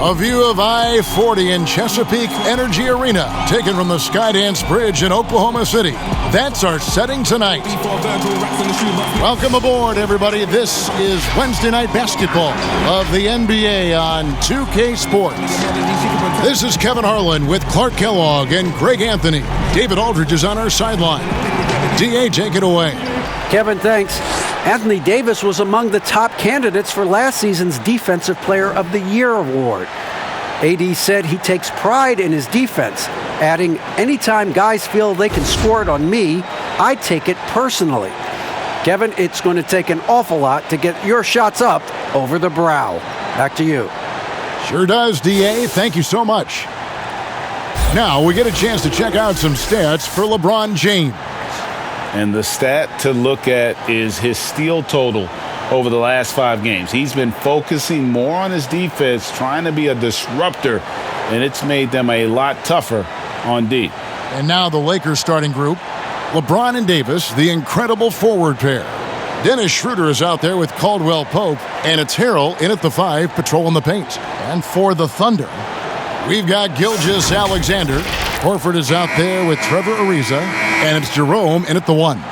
A view of I-40 in Chesapeake Energy Arena, taken from the Skydance Bridge in Oklahoma City. That's our setting tonight. Welcome aboard, everybody. This is Wednesday night basketball of the NBA on 2K Sports. This is Kevin Harlan with Clark Kellogg and Greg Anthony. David Aldridge is on our sideline. DA, take it away. Kevin, thanks. Anthony Davis was among the top candidates for last season's Defensive Player of the Year award. AD said he takes pride in his defense, adding, "Anytime guys feel they can score it on me, I take it personally." Kevin, it's going to take an awful lot to get your shots up over the brow. Back to you. Sure does, DA. Thank you so much. Now we get a chance to check out some stats for LeBron James. And the stat to look at is his steal total over the last 5 games. He's been focusing more on his defense, trying to be a disruptor, and it's made them a lot tougher on D. And now the Lakers starting group. LeBron and Davis, the incredible forward pair. Dennis Schroeder is out there with Caldwell Pope, and it's Harrell in at the 5, patrolling the paint. And for the Thunder, we've got Gilgeous Alexander. Horford is out there with Trevor Ariza, and it's Jerome in at the 1. Here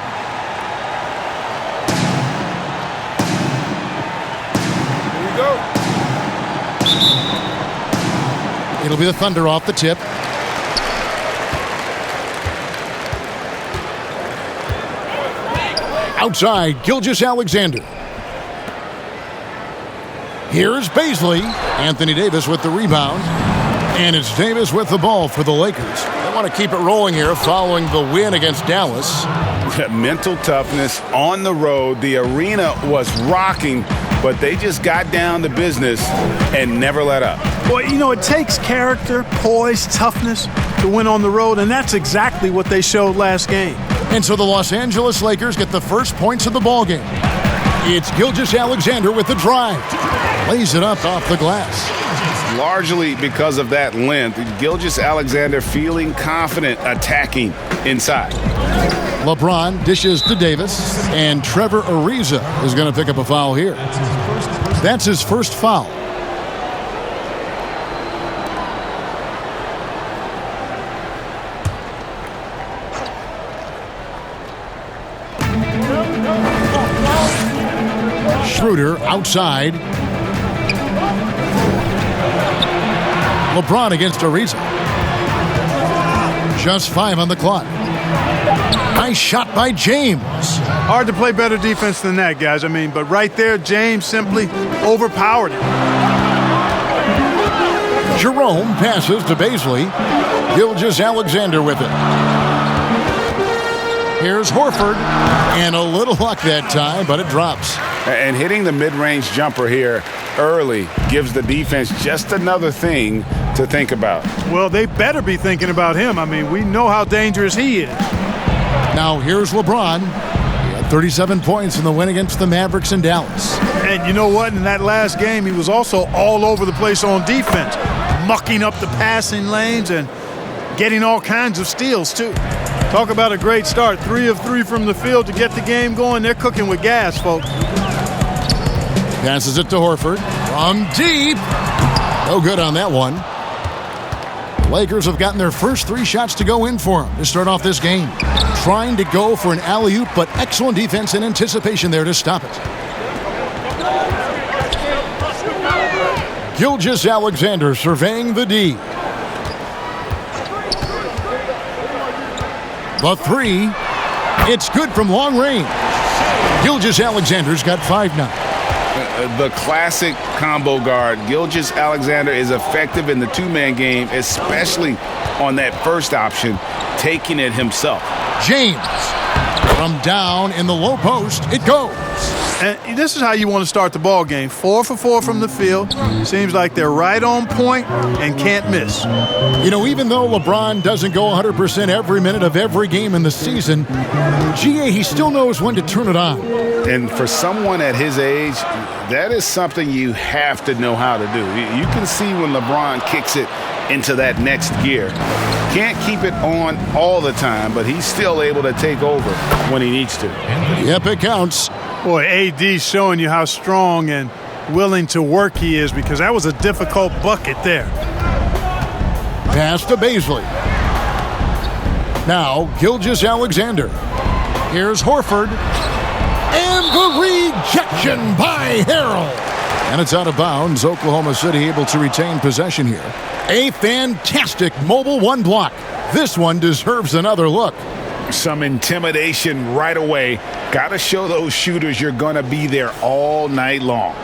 we go. It'll be the Thunder off the tip. Outside, Gilgeous Alexander. Here's Baisley. Anthony Davis with the rebound. And it's Davis with the ball for the Lakers. They want to keep it rolling here following the win against Dallas. Mental toughness on the road. The arena was rocking, but they just got down to business and never let up. Well, you know, it takes character, poise, toughness to win on the road, and that's exactly what they showed last game. And so the Los Angeles Lakers get the first points of the ballgame. It's Gilgeous Alexander with the drive. Lays it up off the glass. Largely because of that length, Gilgeous Alexander feeling confident attacking inside. LeBron dishes to Davis, and Trevor Ariza is going to pick up a foul here. That's his first foul. Schroeder outside. LeBron against Ariza. Just 5 on the clock. Nice shot by James. Hard to play better defense than that, guys. I mean, but right there, James simply overpowered it. Jerome passes to Baisley. Gilgeous Alexander with it. Here's Horford. And a little luck that time, but it drops. And hitting the mid-range jumper here early gives the defense just another thing to think about. Well, they better be thinking about him. I mean, we know how dangerous he is. Now here's LeBron. He had 37 points in the win against the Mavericks in Dallas. And you know what? In that last game, he was also all over the place on defense, mucking up the passing lanes and getting all kinds of steals, too. Talk about a great start. 3 of 3 from the field to get the game going. They're cooking with gas, folks. Passes it to Horford from deep. No good on that one. Lakers have gotten their first 3 shots to go in for them to start off this game. Trying to go for an alley-oop, but excellent defense and anticipation there to stop it. Gilgeous Alexander surveying the D. The 3. It's good from long range. Gilgeous Alexander's got 5 now. The classic combo guard. Gilgeous Alexander is effective in the 2-man game, especially on that first option, taking it himself. James from down in the low post. It goes. And this is how you want to start the ball game. 4 for 4 from the field. Seems like they're right on point and can't miss. You know, even though LeBron doesn't go 100% every minute of every game in the season, GA, he still knows when to turn it on. And for someone at his age, that is something you have to know how to do. You can see when LeBron kicks it into that next gear. Can't keep it on all the time, but he's still able to take over when he needs to. Yep, it counts. Boy, AD's showing you how strong and willing to work he is, because that was a difficult bucket there. Pass to Baisley. Now, Gilgeous-Alexander. Here's Horford. And the rejection by Harrell. And it's out of bounds. Oklahoma City able to retain possession here. A fantastic mobile one block. This one deserves another look. Some intimidation right away. Got to show those shooters you're going to be there all night long.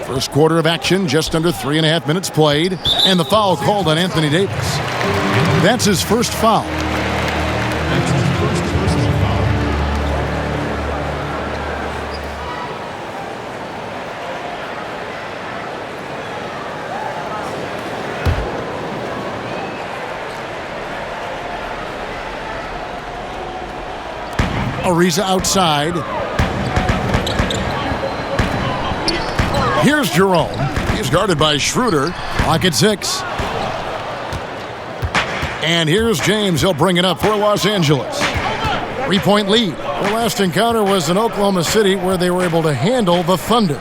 First quarter of action, just under 3.5 minutes played, and the foul called on Anthony Davis. That's his first foul. Ariza outside. Here's Jerome. He's guarded by Schroeder. Clock at 6. And here's James. He'll bring it up for Los Angeles. 3-point lead. Their last encounter was in Oklahoma City, where they were able to handle the Thunder.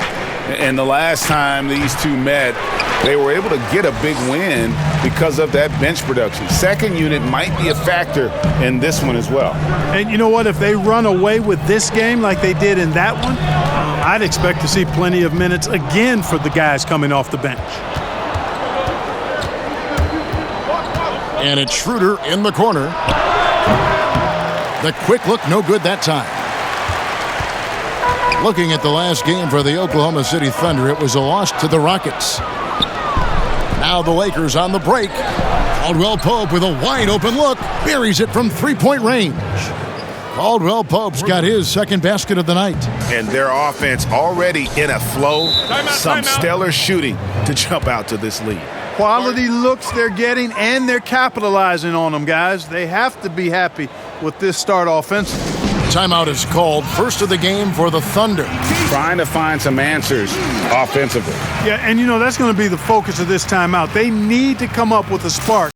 And the last time these two met, they were able to get a big win because of that bench production. Second unit might be a factor in this one as well. And you know what? If they run away with this game like they did in that one, I'd expect to see plenty of minutes again for the guys coming off the bench. And it's Schroeder in the corner. The quick look, no good that time. Looking at the last game for the Oklahoma City Thunder, it was a loss to the Rockets. Now the Lakers on the break. Caldwell Pope with a wide open look. Buries it from 3-point range. Caldwell Pope's got his second basket of the night. And their offense already in a flow. Some stellar shooting to jump out to this lead. Quality looks they're getting, and they're capitalizing on them, guys. They have to be happy with this start offensively. Timeout is called. First of the game for the Thunder. Trying to find some answers offensively. Yeah, and you know, that's going to be the focus of this timeout. They need to come up with a spark.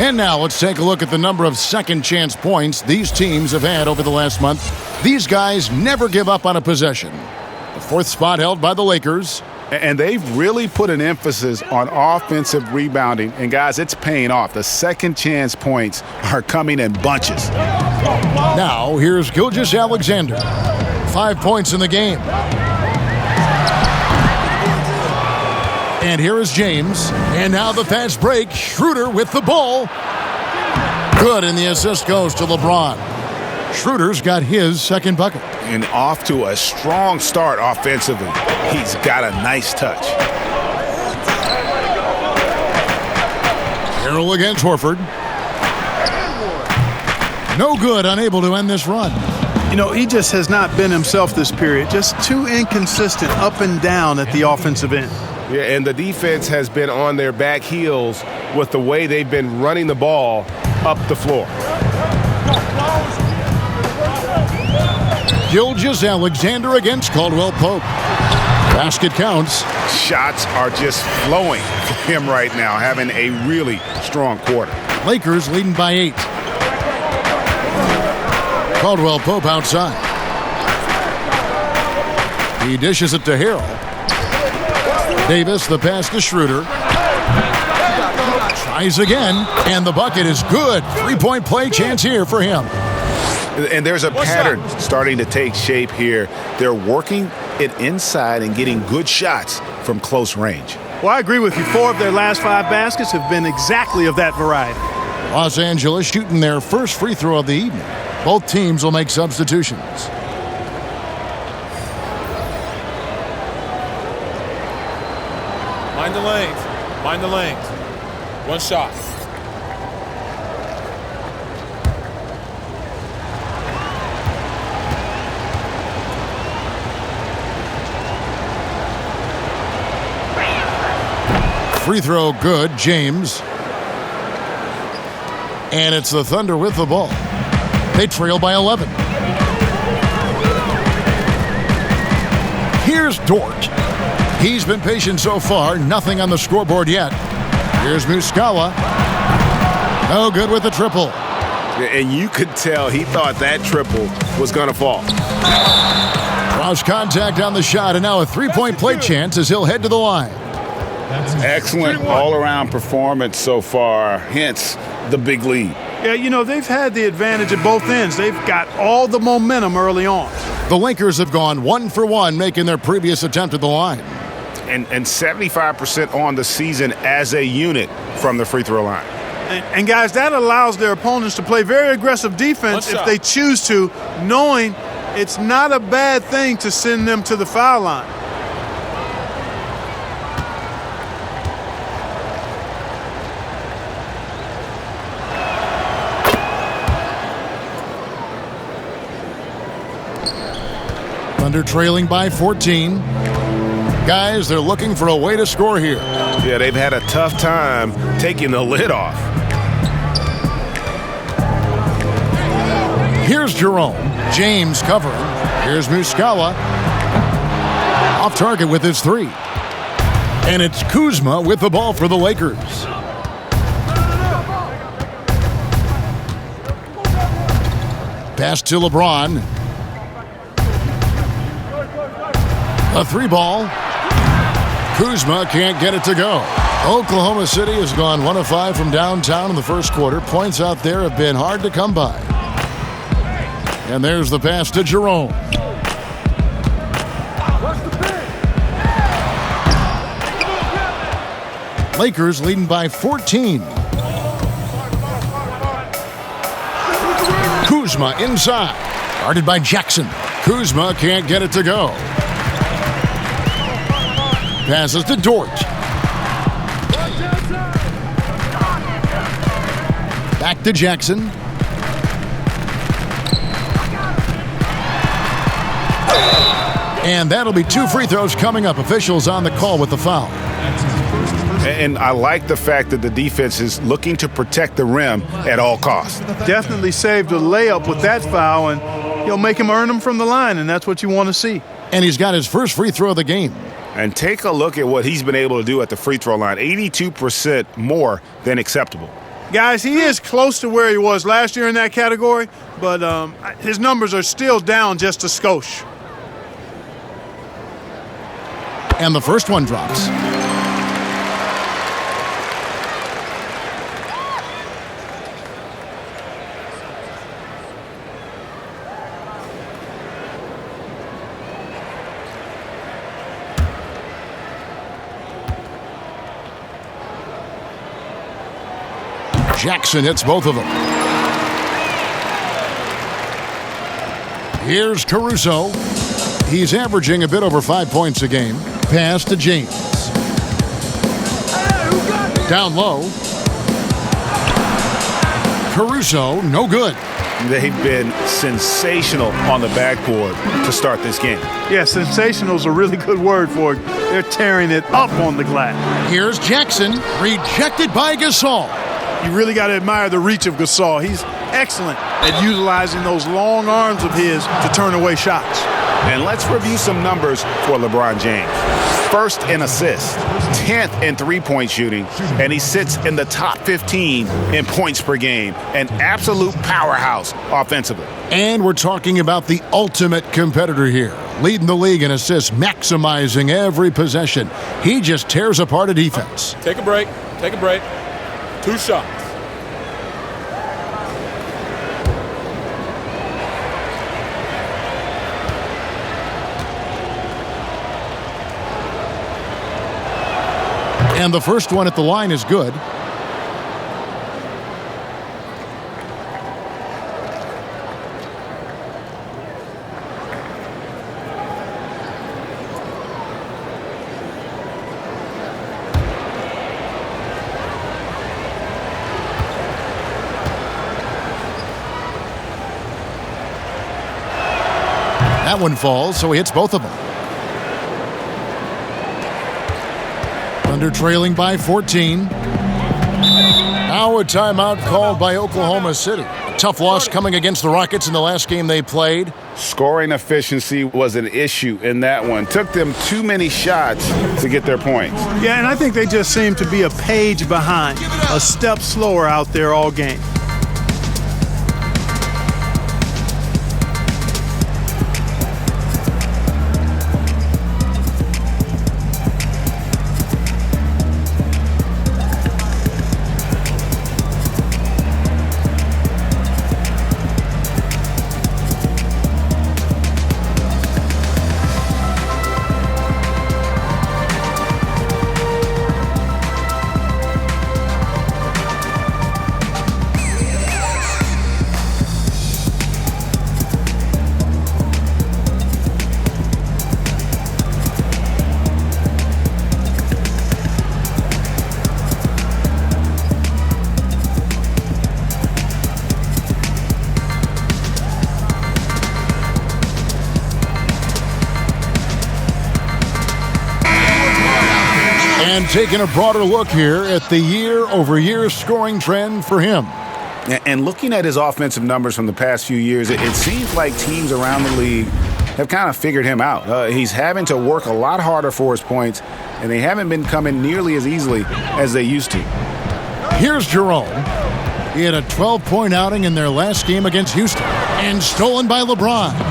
And now let's take a look at the number of second chance points these teams have had over the last month. These guys never give up on a possession. The fourth spot held by the Lakers. And they've really put an emphasis on offensive rebounding. And guys, it's paying off. The second chance points are coming in bunches. Now here's Gilgeous-Alexander. 5 points in the game. And here is James. And now the fast break. Schroeder with the ball. Good, and the assist goes to LeBron. Schroeder's got his second bucket. And off to a strong start offensively. He's got a nice touch. Harrell against Horford. No good, unable to end this run. You know, he just has not been himself this period. Just too inconsistent up and down at the offensive end. Yeah, and the defense has been on their back heels with the way they've been running the ball up the floor. Gilgeous-Alexander against Caldwell Pope. Basket counts. Shots are just flowing for him right now, having a really strong quarter. Lakers leading by 8. Caldwell Pope outside. He dishes it to Harrell. Davis, the pass to Schroeder. Tries again, and the bucket is good. 3-point play chance here for him. And there's a pattern starting to take shape here. They're working it inside and getting good shots from close range. Well, I agree with you. 4 of their last 5 baskets have been exactly of that variety. Los Angeles shooting their first free throw of the evening. Both teams will make substitutions. Mind the lanes. Mind the lanes. One shot. Free throw good, James. And it's the Thunder with the ball. They trail by 11. Here's Dort. He's been patient so far. Nothing on the scoreboard yet. Here's Muscala. No good with the triple. And you could tell he thought that triple was going to fall. Cross contact on the shot, and now a three-point play chance as he'll head to the line. Excellent all-around performance so far, hence the big lead. Yeah, you know, they've had the advantage at both ends. They've got all the momentum early on. The Lakers have gone 1 for 1, making their previous attempt at the line. And 75% on the season as a unit from the free throw line. And guys, that allows their opponents to play very aggressive defense if they choose to, knowing it's not a bad thing to send them to the foul line. Thunder trailing by 14. Guys, they're looking for a way to score here. Yeah, they've had a tough time taking the lid off. Here's Jerome. James covering. Here's Muscala. Off target with his 3. And it's Kuzma with the ball for the Lakers. Pass to LeBron. A 3-ball. Kuzma can't get it to go. Oklahoma City has gone 1 of 5 from downtown in the first quarter. Points out there have been hard to come by. And there's the pass to Jerome. Lakers leading by 14. Kuzma inside. Guarded by Jackson. Kuzma can't get it to go. Passes to Dort. Back to Jackson. And that'll be 2 free throws coming up. Officials on the call with the foul. And I like the fact that the defense is looking to protect the rim at all costs. Definitely saved a layup with that foul, and he'll make him earn them from the line, and that's what you want to see. And he's got his first free throw of the game. And take a look at what he's been able to do at the free throw line. 82% more than acceptable. Guys, he is close to where he was last year in that category, but his numbers are still down just a skosh. And the first one drops. Jackson hits both of them. Here's Caruso. He's averaging a bit over 5 points a game. Pass to James. Down low. Caruso, no good. They've been sensational on the backboard to start this game. Yeah, sensational is a really good word for it. They're tearing it up on the glass. Here's Jackson, rejected by Gasol. You really got to admire the reach of Gasol. He's excellent at utilizing those long arms of his to turn away shots. And let's review some numbers for LeBron James. First in assists, 10th in three-point shooting, and he sits in the top 15 in points per game. An absolute powerhouse offensively. And we're talking about the ultimate competitor here. Leading the league in assists, maximizing every possession. He just tears apart a defense. Take a break. Take a break. 2 shots. And the first one at the line is good. That one falls, so he hits both of them. Thunder trailing by 14. Now a timeout called by Oklahoma City. A tough loss coming against the Rockets in the last game they played. Scoring efficiency was an issue in that one. Took them too many shots to get their points. Yeah, and I think they just seem to be a page behind, a step slower out there all game. And taking a broader look here at the year-over-year scoring trend for him. And looking at his offensive numbers from the past few years, it seems like teams around the league have kind of figured him out. He's having to work a lot harder for his points, and they haven't been coming nearly as easily as they used to. Here's Jerome. He had a 12-point outing in their last game against Houston. And stolen by LeBron.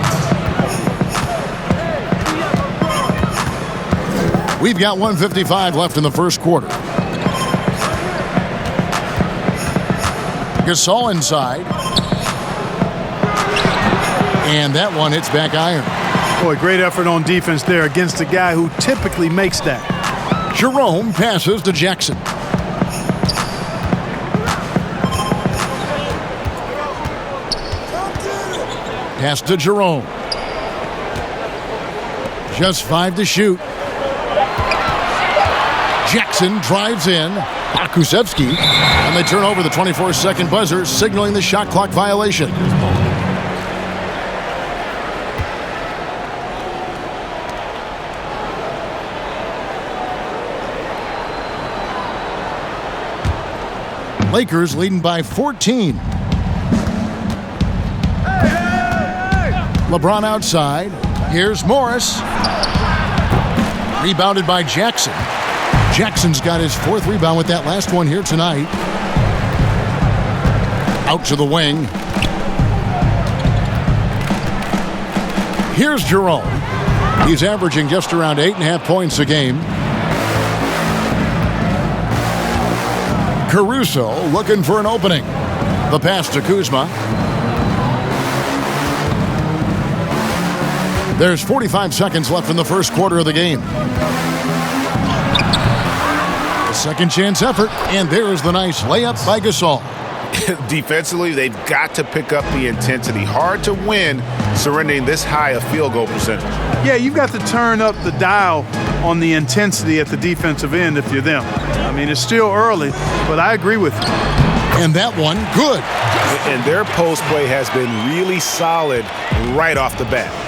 We've got 1:55 left in the first quarter. Gasol inside. And that one hits back iron. Boy, great effort on defense there against a guy who typically makes that. Jerome passes to Jackson. Pass to Jerome. Just 5 to shoot. Jackson drives in. Akusevsky. And they turn over the 24-second buzzer, signaling the shot clock violation. Lakers leading by 14. LeBron outside. Here's Morris. Rebounded by Jackson. Jackson's got his 4th rebound with that last one here tonight. Out to the wing. Here's Jerome. He's averaging just around 8.5 points a game. Caruso looking for an opening. The pass to Kuzma. There's 45 seconds left in the first quarter of the game. A second chance effort, and there's the nice layup by Gasol. Defensively, they've got to pick up the intensity. Hard to win surrendering this high a field goal percentage. Yeah, you've got to turn up the dial on the intensity at the defensive end if you're them. I mean, it's still early, but I agree with you. And that one, good. And their post play has been really solid right off the bat.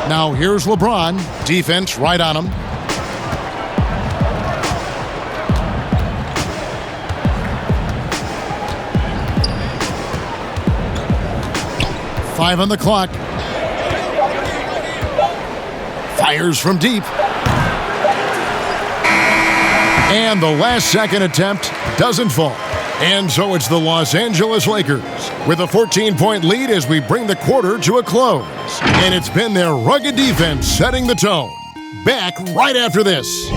Now here's LeBron. Defense right on him. Five on the clock. Fires from deep. And the last second attempt doesn't fall. And so it's the Los Angeles Lakers with a 14-point lead as we bring the quarter to a close. And it's been their rugged defense setting the tone. Back right after this.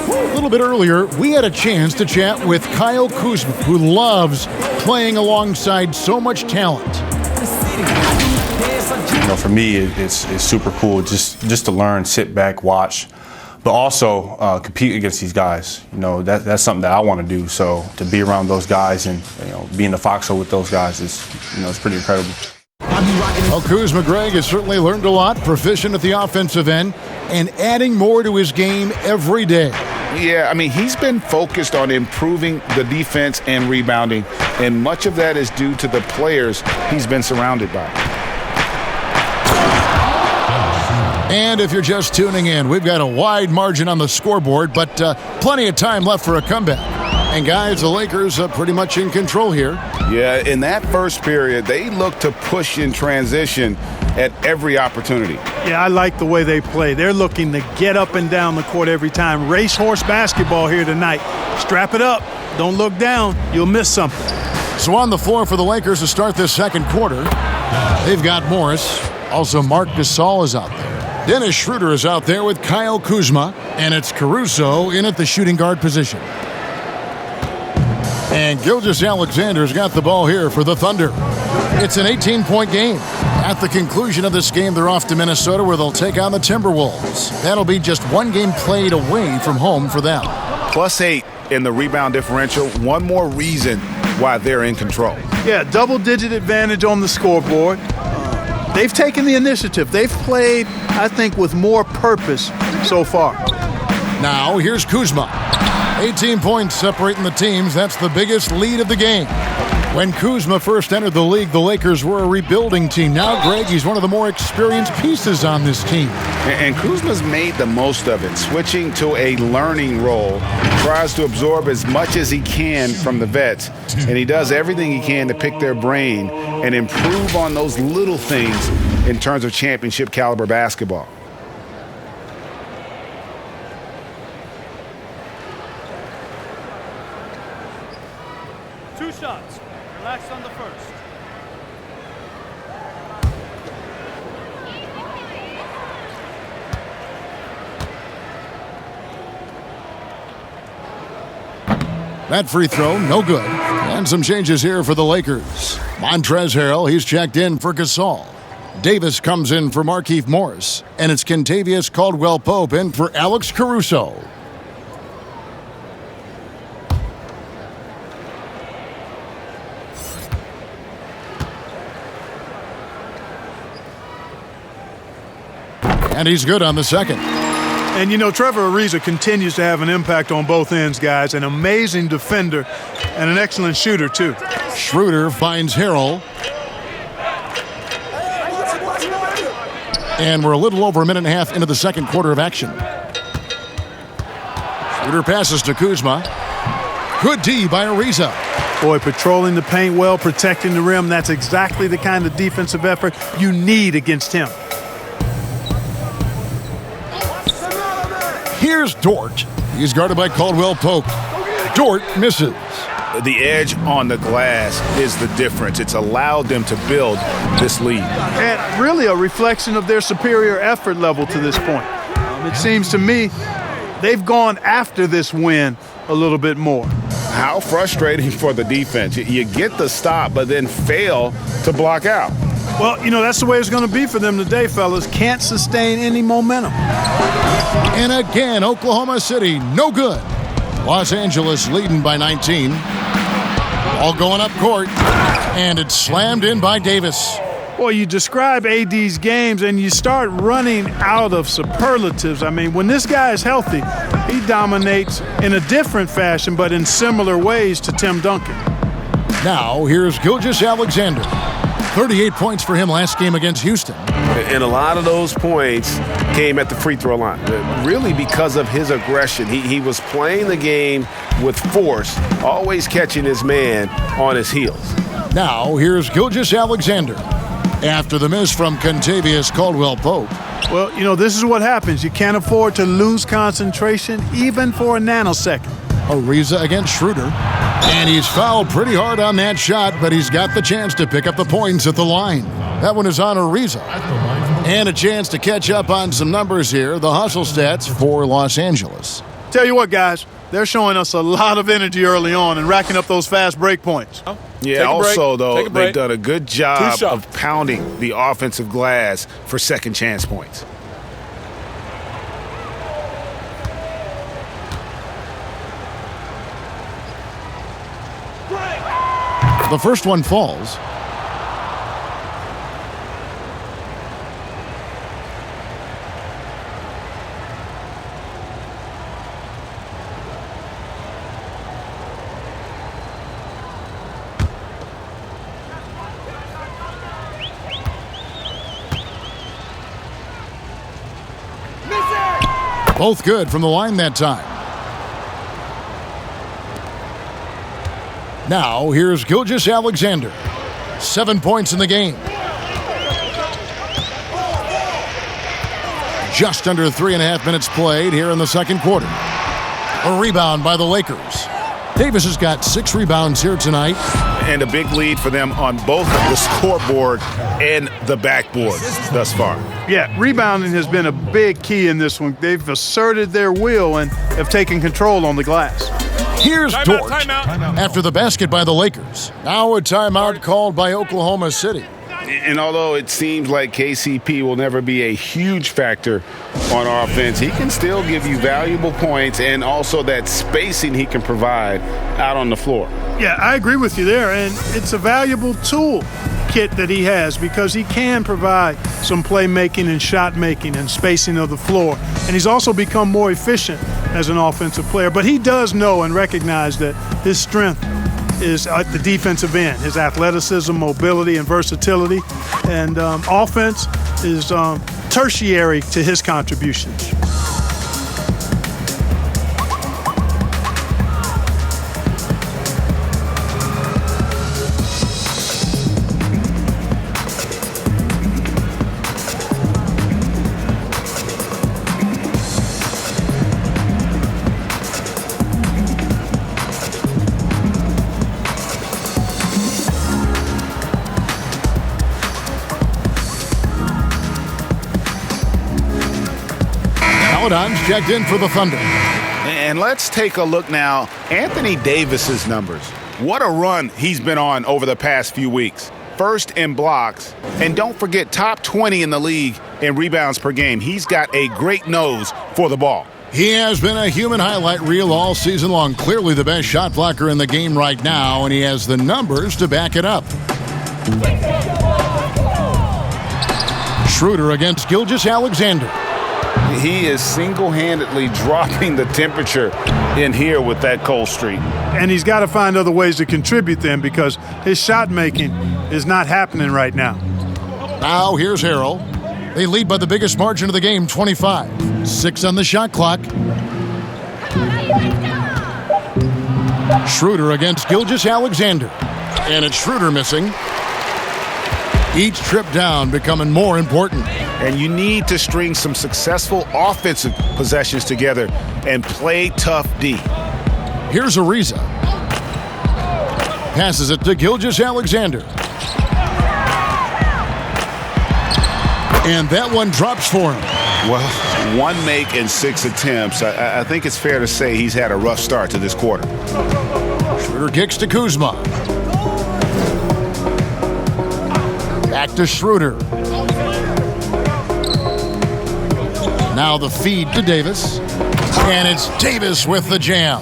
A little bit earlier, we had a chance to chat with Kyle Kuzma, who loves playing alongside so much talent. For me, it's super cool just to learn, sit back, watch, but also compete against these guys. That's something that I want to do. So to be around those guys and be in the foxhole with those guys is it's pretty incredible. Well, Kuzma Greg has certainly learned a lot, proficient at the offensive end, and adding more to his game every day. Yeah, he's been focused on improving the defense and rebounding, and much of that is due to the players he's been surrounded by. And if you're just tuning in, we've got a wide margin on the scoreboard, but plenty of time left for a comeback. And guys, the Lakers are pretty much in control here. Yeah, in that first period, they look to push in transition at every opportunity. Yeah, I like the way they play. They're looking to get up and down the court every time. Racehorse basketball here tonight. Strap it up. Don't look down. You'll miss something. So on the floor for the Lakers to start this second quarter, they've got Morris. Also, Marc Gasol is out there. Dennis Schroeder is out there with Kyle Kuzma, and it's Caruso in at the shooting guard position. And Gilgeous-Alexander's got the ball here for the Thunder. It's an 18-point game. At the conclusion of this game, they're off to Minnesota where they'll take on the Timberwolves. That'll be just one game played away from home for them. +8 in the rebound differential. One more reason why they're in control. Yeah, double-digit advantage on the scoreboard. They've taken the initiative. They've played, I think, with more purpose so far. Now, here's Kuzma. 18 points separating the teams. That's the biggest lead of the game. When Kuzma first entered the league, the Lakers were a rebuilding team. Now, Greg, he's one of the more experienced pieces on this team. And Kuzma's made the most of it, switching to a learning role. Tries to absorb as much as he can from the vets, and he does everything he can to pick their brain and improve on those little things in terms of championship caliber basketball. Two shots. Relax on the first. That free throw, no good. And some changes here for the Lakers. Montrezl Harrell, he's checked in for Gasol. Davis comes in for Markieff Morris. And it's Kentavious Caldwell-Pope in for Alex Caruso. And he's good on the second. And, Trevor Ariza continues to have an impact on both ends, guys. An amazing defender and an excellent shooter, too. Schroeder finds Harrell. And we're a little over a minute and a half into the second quarter of action. Schroeder passes to Kuzma. Good D by Ariza. Boy, patrolling the paint well, protecting the rim. That's exactly the kind of defensive effort you need against him. Here's Dort. He's guarded by Caldwell-Pope. Dort misses. The edge on the glass is the difference. It's allowed them to build this lead. And really a reflection of their superior effort level to this point. It seems to me they've gone after this win a little bit more. How frustrating for the defense. You get the stop, but then fail to block out. Well, that's the way it's going to be for them today, fellas. Can't sustain any momentum. And again, Oklahoma City, no good. Los Angeles leading by 19. All going up court. And it's slammed in by Davis. Well, you describe AD's games and you start running out of superlatives. When this guy is healthy, he dominates in a different fashion, but in similar ways to Tim Duncan. Now, here's Gilgeous-Alexander. 38 points for him last game against Houston. And a lot of those points came at the free throw line, really because of his aggression. He was playing the game with force, always catching his man on his heels. Now, here's Gilgeous-Alexander. After the miss from Kentavious Caldwell-Pope. Well, this is what happens. You can't afford to lose concentration even for a nanosecond. Ariza against Schroeder. And he's fouled pretty hard on that shot, but he's got the chance to pick up the points at the line. That one is on Ariza. And a chance to catch up on some numbers here. The hustle stats for Los Angeles. Tell you what, guys, they're showing us a lot of energy early on and racking up those fast break points. Yeah, also, though, they've done a good job 2 shots. of pounding the offensive glass for second chance points. The first one falls. Both good from the line that time. Now, here's Gilgeous-Alexander. 7 points in the game. Just under 3.5 minutes played here in the second quarter. A rebound by the Lakers. Davis has got 6 rebounds here tonight. And a big lead for them on both the scoreboard and the backboard thus far. Yeah, rebounding has been a big key in this one. They've asserted their will and have taken control on the glass. Here's Dort timeout. after the basket by the Lakers. Now a timeout called by Oklahoma City. And although it seems like KCP will never be a huge factor on offense, he can still give you valuable points and also that spacing he can provide out on the floor. Yeah, I agree with you there, and it's a valuable tool kit that he has because he can provide some playmaking and shot making and spacing of the floor. And he's also become more efficient as an offensive player. But he does know and recognize that his strength is at the defensive end, his athleticism, mobility, and versatility. And offense is tertiary to his contributions. Paladins checked in for the Thunder. And let's take a look now. Anthony Davis's numbers. What a run he's been on over the past few weeks. First in blocks. And don't forget, top 20 in the league in rebounds per game. He's got a great nose for the ball. He has been a human highlight reel all season long. Clearly the best shot blocker in the game right now, and he has the numbers to back it up. Schroeder against Gilgeous-Alexander. He is single-handedly dropping the temperature in here with that cold streak. And he's got to find other ways to contribute then because his shot making is not happening right now. Now here's Harrell. They lead by the biggest margin of the game, 25. 6 on the shot clock. Schroeder against Gilgeous-Alexander. And it's Schroeder missing. Each trip down becoming more important. And you need to string some successful offensive possessions together and play tough D. Here's Ariza. Passes it to Gilgeous-Alexander. And that one drops for him. Well, 1 make and 6 attempts. I think it's fair to say he's had a rough start to this quarter. Schroeder kicks to Kuzma. Back to Schroeder. Now the feed to Davis. And it's Davis with the jam.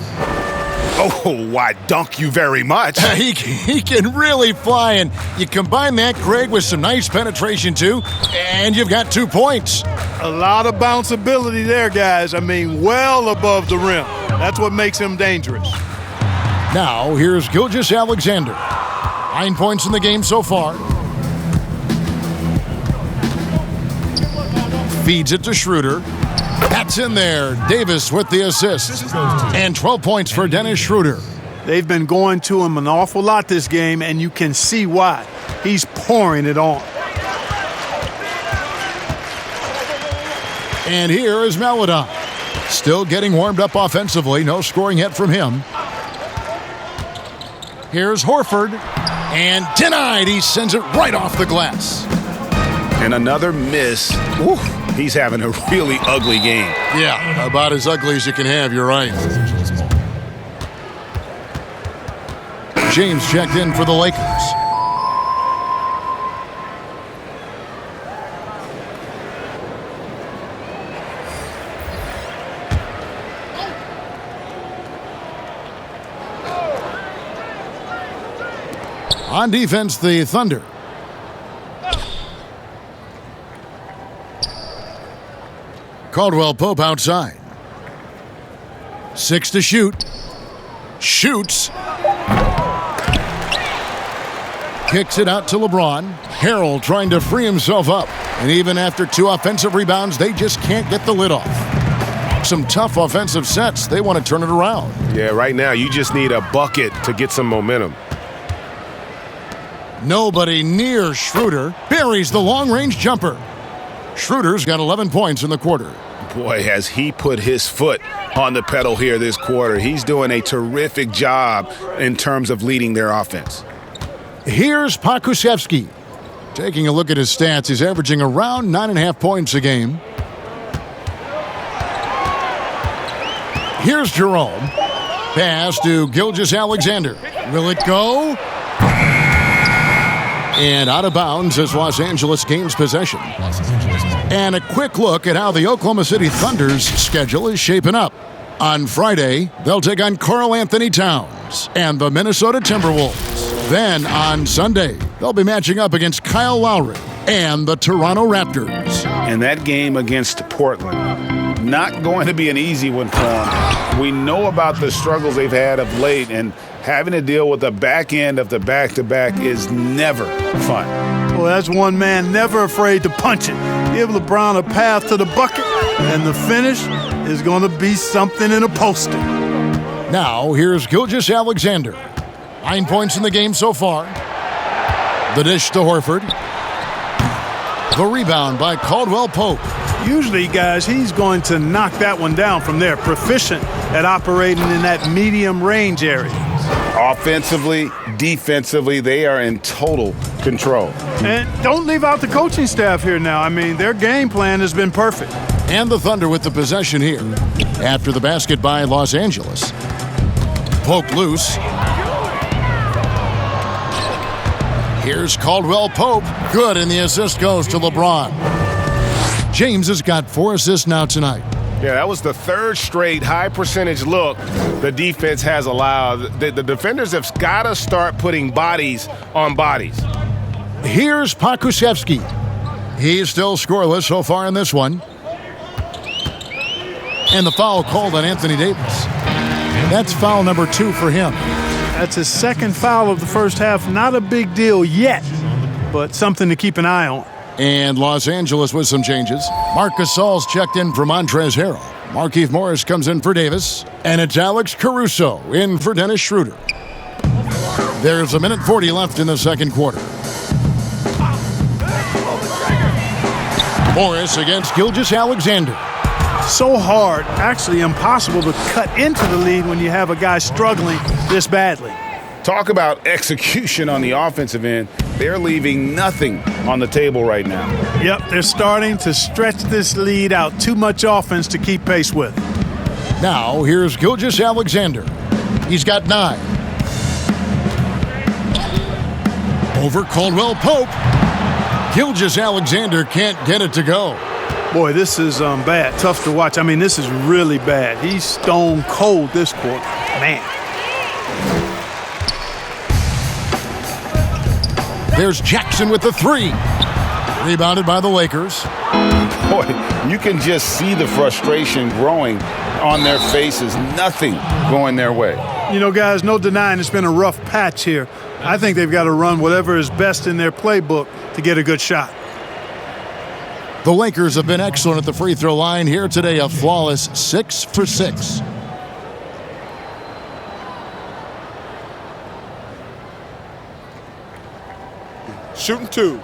Oh, why, dunk you very much. He can really fly, and you combine that, Greg, with some nice penetration, too, and you've got 2 points. A lot of bounceability there, guys. I mean, well above the rim. That's what makes him dangerous. Now, here's Gilgeous-Alexander. 9 points in the game so far. Feeds it to Schroeder. That's in there. Davis with the assist. And 12 points for Dennis Schroeder. They've been going to him an awful lot this game, and you can see why. He's pouring it on. And here is Maladon. Still getting warmed up offensively. No scoring yet from him. Here's Horford. And denied. He sends it right off the glass. And another miss. Woo, he's having a really ugly game. Yeah, about as ugly as you can have, you're right. James checked in for the Lakers. On defense, the Thunder. Caldwell Pope outside. 6 to shoot. Shoots. Kicks it out to LeBron. Harrell trying to free himself up. And even after 2 offensive rebounds, they just can't get the lid off. Some tough offensive sets. They want to turn it around. Yeah, right now you just need a bucket to get some momentum. Nobody near Schroeder. Buries the long-range jumper. Schroeder's got 11 points in the quarter. Boy, has he put his foot on the pedal here this quarter. He's doing a terrific job in terms of leading their offense. Here's Pokusevski. Taking a look at his stats, he's averaging around 9.5 points a game. Here's Jerome. Pass to Gilgeous-Alexander. Will it go? And out of bounds as Los Angeles gains possession. And a quick look at how the Oklahoma City Thunder's schedule is shaping up. On Friday, they'll take on Karl Anthony Towns and the Minnesota Timberwolves. Then on Sunday, they'll be matching up against Kyle Lowry and the Toronto Raptors. And that game against Portland, not going to be an easy one for them. We know about the struggles they've had of late, and having to deal with the back end of the back-to-back is never fun. Well, that's one man never afraid to punch it. Give LeBron a path to the bucket, and the finish is going to be something in a poster. Now, here's Gilgeous-Alexander. 9 points in the game so far. The dish to Horford. The rebound by Caldwell Pope. Usually, guys, he's going to knock that one down from there. Proficient at operating in that medium range area. Offensively, defensively, they are in total control. And don't leave out the coaching staff here now. I mean, their game plan has been perfect. And the Thunder with the possession here. After the basket by Los Angeles. Pope loose. Here's Caldwell Pope. Good, and the assist goes to LeBron. James has got 4 assists now tonight. Yeah, that was the 3rd straight high percentage look the defense has allowed. The defenders have got to start putting bodies on bodies. Here's Pokusevski. He's still scoreless so far in this one. And the foul called on Anthony Davis. That's foul number 2 for him. That's his 2nd foul of the first half. Not a big deal yet, but something to keep an eye on. And Los Angeles with some changes. Marc Gasol's checked in for Montrezl Harrell. Markieff Morris comes in for Davis. And it's Alex Caruso in for Dennis Schroeder. There's 1:40 left in the second quarter. Morris against Gilgeous-Alexander. So hard, actually impossible to cut into the lead when you have a guy struggling this badly. Talk about execution on the offensive end. They're leaving nothing on the table right now. Yep, they're starting to stretch this lead out. Too much offense to keep pace with. Now, here's Gilgeous-Alexander. He's got 9. Over Caldwell Pope. Gilgeous-Alexander can't get it to go. Boy, this is bad. Tough to watch. I mean, this is really bad. He's stone cold this quarter. Man. There's Jackson with the 3. Rebounded by the Lakers. Boy, you can just see the frustration growing on their faces. Nothing going their way. You know, guys, no denying it's been a rough patch here. I think they've got to run whatever is best in their playbook to get a good shot. The Lakers have been excellent at the free throw line here today, a flawless 6 for 6. Shooting 2.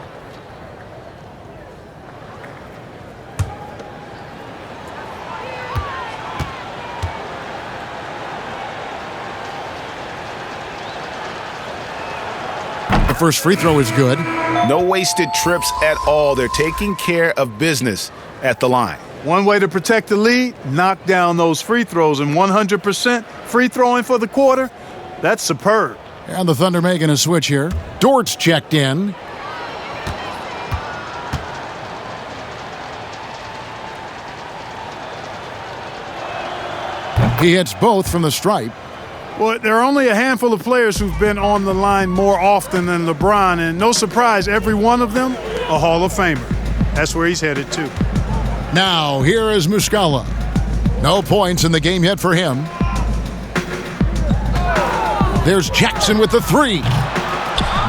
The first free throw is good. No wasted trips at all. They're taking care of business at the line. One way to protect the lead, knock down those free throws, and 100% free throwing for the quarter, that's superb. And the Thunder making a switch here. Dort's checked in. He hits both from the stripe. Well, there are only a handful of players who've been on the line more often than LeBron, and no surprise, every one of them a Hall of Famer. That's where he's headed to. Now, here is Muscala. No points in the game yet for him. There's Jackson with the three.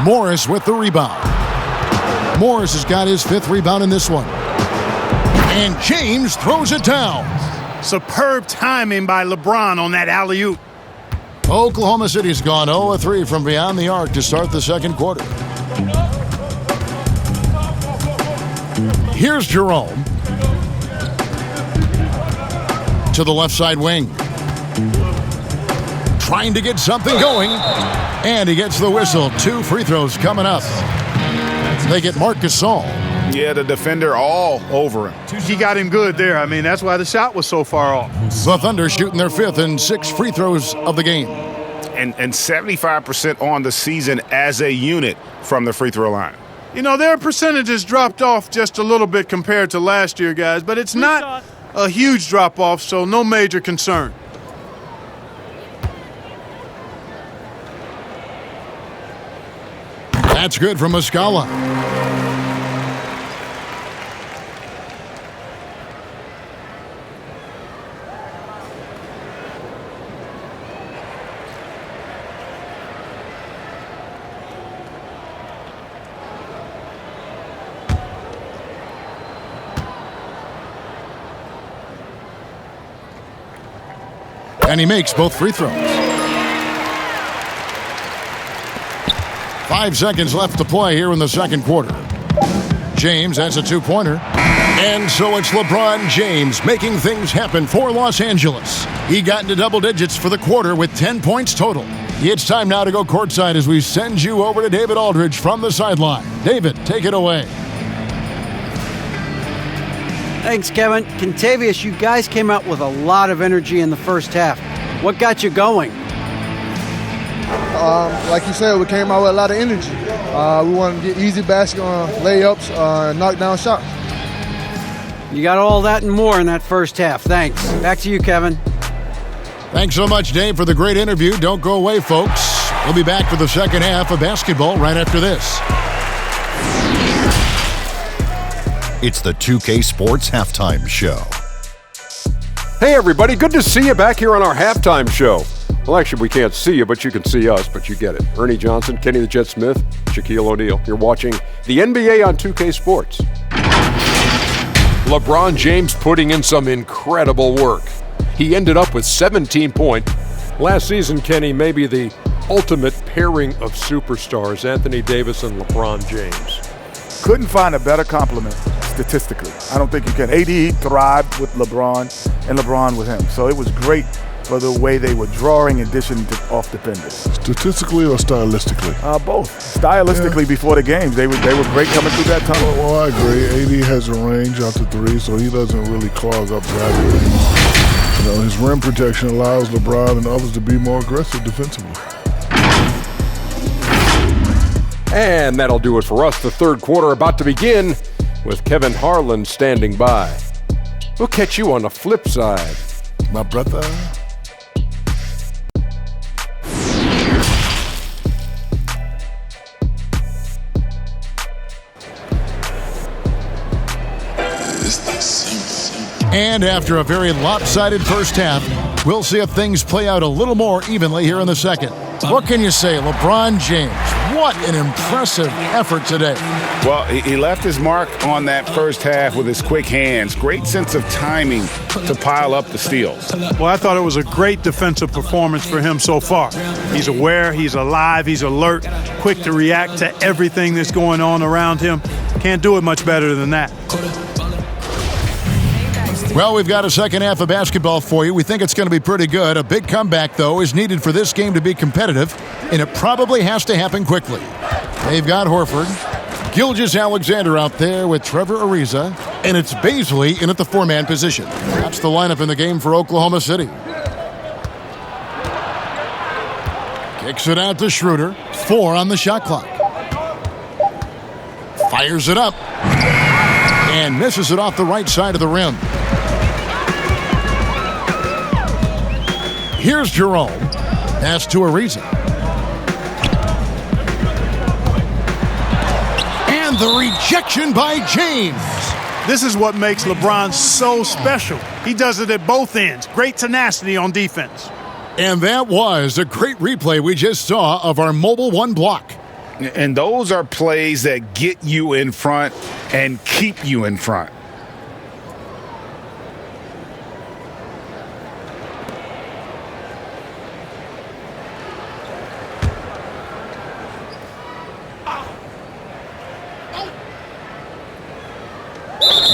Morris with the rebound. Morris has got his 5th rebound in this one. And James throws it down. Superb timing by LeBron on that alley-oop. Oklahoma City's gone 0-3 from beyond the arc to start the second quarter. Here's Jerome. To the left side wing. Trying to get something going. And he gets the whistle. 2 free throws coming up. They get Marc Gasol. Yeah, the defender all over him. He got him good there. I mean, that's why the shot was so far off. The Thunder shooting their 5th and 6th free throws of the game. And 75% on the season as a unit from the free throw line. You know, their percentages dropped off just a little bit compared to last year, guys, but it's not a huge drop-off, so no major concern. That's good from Muscala. And he makes both free throws. 5 seconds left to play here in the second quarter. James has a 2-pointer. And so it's LeBron James making things happen for Los Angeles. He got into double digits for the quarter with 10 points total. It's time now to go courtside as we send you over to David Aldridge from the sideline. David, take it away. Thanks, Kevin. Contavious, you guys came out with a lot of energy in the first half. What got you going? Like you said, we came out with a lot of energy. We wanted to get easy basket layups, knock down shots. You got all that and more in that first half. Thanks. Back to you, Kevin. Thanks so much, Dave, for the great interview. Don't go away, folks. We'll be back for the second half of basketball right after this. It's the 2K Sports Halftime Show. Hey, everybody. Good to see you back here on our halftime show. Well, actually, we can't see you, but you can see us, but you get it. Ernie Johnson, Kenny the Jet Smith, Shaquille O'Neal. You're watching the NBA on 2K Sports. LeBron James putting in some incredible work. He ended up with 17 points. Last season, Kenny, maybe the ultimate pairing of superstars, Anthony Davis and LeBron James. Couldn't find a better compliment statistically. I don't think you can. AD thrived with LeBron and LeBron with him. So it was great for the way they were drawing in addition to off defenders. Statistically or stylistically? Both. Stylistically, before the games, they were great coming through that tunnel. Well, I agree. AD has a range out to 3, so he doesn't really clog up driving lanes. You know, his rim protection allows LeBron and others to be more aggressive defensively. And that'll do it for us. The third quarter about to begin with Kevin Harlan standing by. We'll catch you on the flip side. My brother. And after a very lopsided first half, we'll see if things play out a little more evenly here in the second. What can you say, LeBron James? What an impressive effort today. Well, he left his mark on that first half with his quick hands. Great sense of timing to pile up the steals. Well, I thought it was a great defensive performance for him so far. He's aware, he's alive, he's alert, quick to react to everything that's going on around him. Can't do it much better than that. Well, we've got a second half of basketball for you. We think it's going to be pretty good. A big comeback, though, is needed for this game to be competitive, and it probably has to happen quickly. They've got Horford. Gilgeous-Alexander out there with Trevor Ariza. And it's Baisley in at the four-man position. That's the lineup in the game for Oklahoma City. Kicks it out to Schroeder. 4 on the shot clock. Fires it up. And misses it off the right side of the rim. Here's Jerome. Pass to Ariza. And the rejection by James. This is what makes LeBron so special. He does it at both ends. Great tenacity on defense. And that was a great replay we just saw of our mobile one block. And those are plays that get you in front and keep you in front.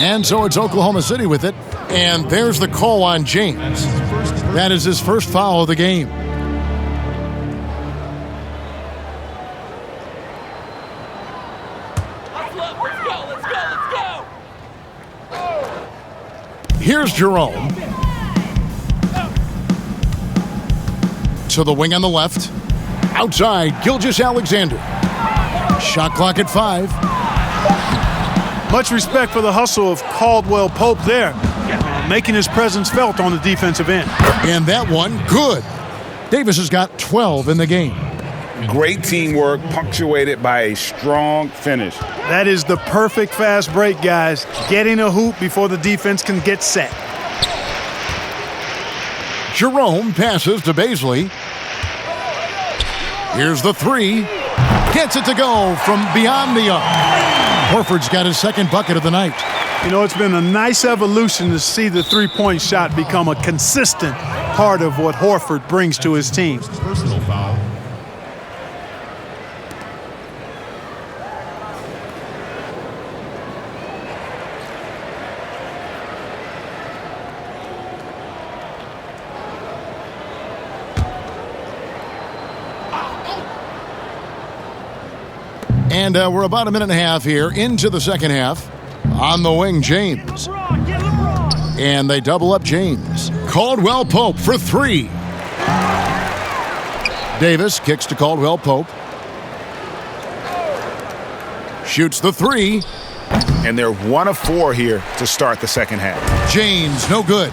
And so it's Oklahoma City with it. And there's the call on James. That is his first foul of the game. Here's Jerome. To the wing on the left. Outside, Gilgeous-Alexander. Shot clock at 5. Much respect for the hustle of Caldwell Pope there, making his presence felt on the defensive end. And that one, good. Davis has got 12 in the game. Great teamwork, punctuated by a strong finish. That is the perfect fast break, guys. Getting a hoop before the defense can get set. Jerome passes to Baisley. Here's the 3. Gets it to go from beyond the arc. Horford's got his second bucket of the night. You know, it's been a nice evolution to see the three-point shot become a consistent part of what Horford brings to his team. Personal foul. And we're about a minute and a half here into the second half. On the wing, James. And they double up James. Caldwell Pope for 3. Davis kicks to Caldwell Pope. Shoots the 3. And they're 1 of 4 here to start the second half. James, no good.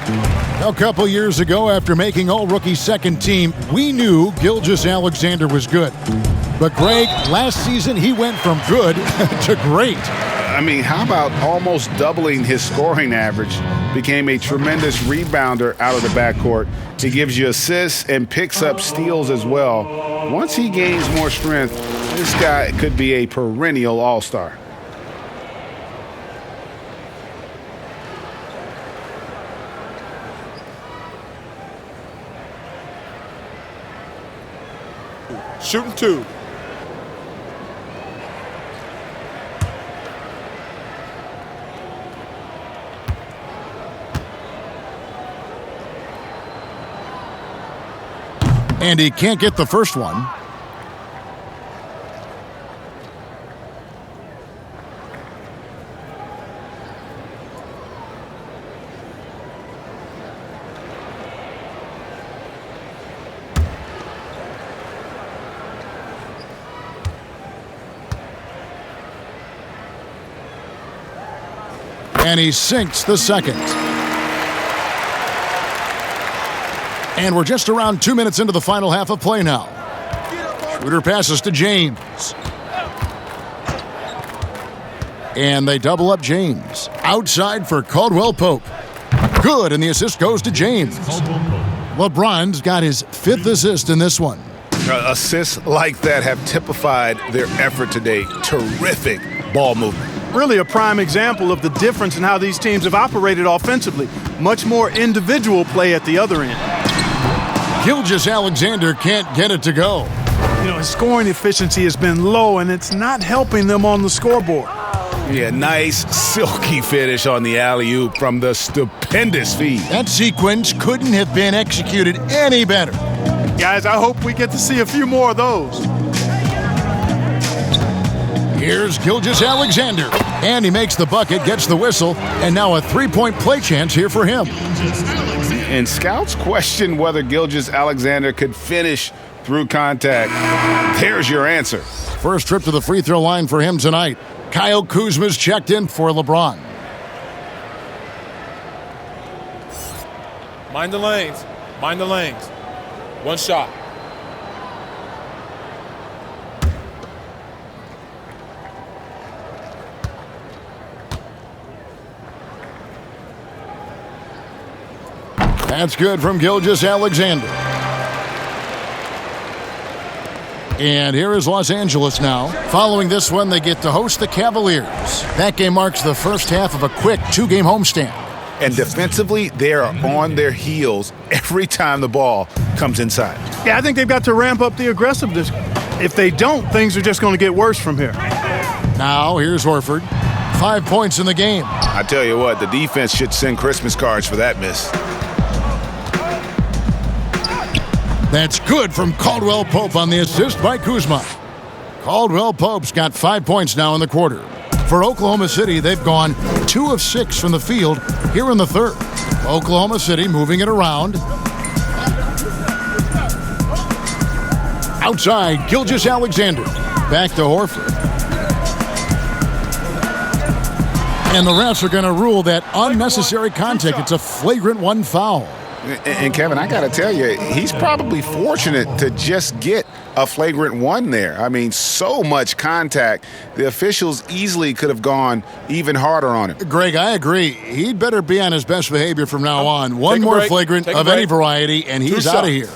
A couple years ago, after making all-rookie second team, we knew Gilgeous-Alexander was good. But, Greg, last season he went from good to great. I mean, how about almost doubling his scoring average? Became a tremendous rebounder out of the backcourt. He gives you assists and picks up steals as well. Once he gains more strength, this guy could be a perennial all-star. Shooting 2. And he can't get the first one. And he sinks the second. And we're just around 2 minutes into the final half of play now. Schroeder passes to James. And they double up James. Outside for Caldwell Pope. Good, and the assist goes to James. LeBron's got his 5th assist in this one. Assists like that have typified their effort today. Terrific ball movement. Really a prime example of the difference in how these teams have operated offensively. Much more individual play at the other end. Gilgeous-Alexander can't get it to go. You know, his scoring efficiency has been low, and it's not helping them on the scoreboard. Yeah, nice silky finish on the alley-oop from the stupendous feed. That sequence couldn't have been executed any better. Guys, I hope we get to see a few more of those. Here's Gilgeous-Alexander. And he makes the bucket, gets the whistle, and now a three-point play chance here for him. And scouts question whether Gilgeous-Alexander could finish through contact. There's your answer. First trip to the free throw line for him tonight. Kyle Kuzma's checked in for LeBron. Mind the lanes. Mind the lanes. One shot. That's good from Gilgeous-Alexander. And here is Los Angeles now. Following this one, they get to host the Cavaliers. That game marks the first half of a quick two-game homestand. And defensively, they are on their heels every time the ball comes inside. Yeah, I think they've got to ramp up the aggressiveness. If they don't, things are just going to get worse from here. Now, here's Horford. 5 points in the game. I tell you what, the defense should send Christmas cards for that miss. That's good from Caldwell Pope on the assist by Kuzma. Caldwell Pope's got 5 points now in the quarter. For Oklahoma City, they've gone 2 of 6 from the field here in the third. Oklahoma City moving it around. Outside, Gilgeous-Alexander. Back to Horford. And the refs are going to rule that unnecessary contact. It's a flagrant one foul. And Kevin, I got to tell you, he's probably fortunate to just get a flagrant one there. I mean, so much contact. The officials easily could have gone even harder on him. Greg, I agree. He'd better be on his best behavior from now on. One more flagrant of any variety, and he's out of here.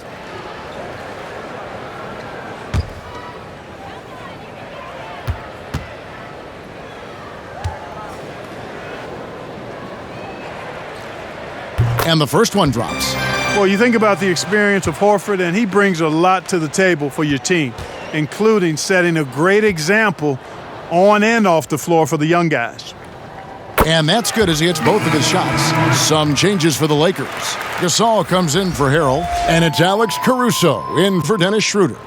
And the first one drops. Well, you think about the experience of Horford, and he brings a lot to the table for your team, including setting a great example on and off the floor for the young guys. And that's good as he hits both of his shots. Some changes for the Lakers. Gasol comes in for Harrell, and it's Alex Caruso in for Dennis Schroeder.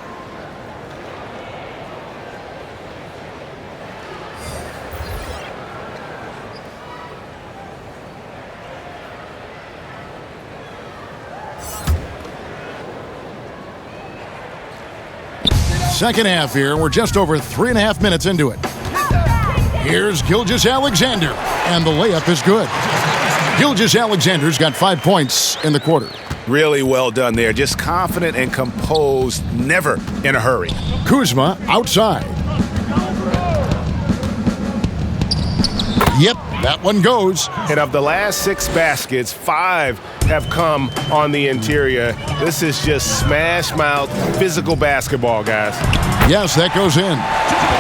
Second half here. We're just over 3.5 minutes into it. Here's Gilgeous-Alexander, and the layup is good. Gilgeous-Alexander's got 5 points in the quarter. Really well done there. Just confident and composed, never in a hurry. Kuzma outside. Yep, that one goes. And of the last 6 baskets, 5 have come on the interior. This is just smash mouth physical basketball, guys. Yes, that goes in.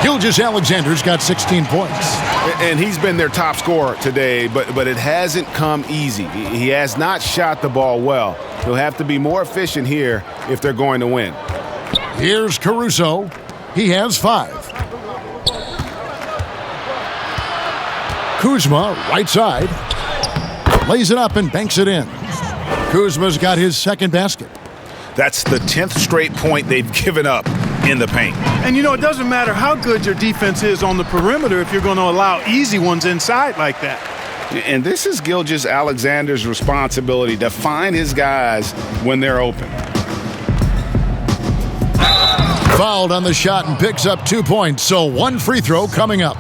Gilgeous-Alexander's got 16 points. And he's been their top scorer today, but it hasn't come easy. He has not shot the ball well. He'll have to be more efficient here if they're going to win. Here's Caruso. He has 5. Kuzma, right side, lays it up and banks it in. Kuzma's got his second basket. That's the 10th straight point they've given up in the paint. And, you know, it doesn't matter how good your defense is on the perimeter if you're going to allow easy ones inside like that. And this is Gilgeous-Alexander's responsibility to find his guys when they're open. Fouled on the shot and picks up 2 points, so 1 free throw coming up.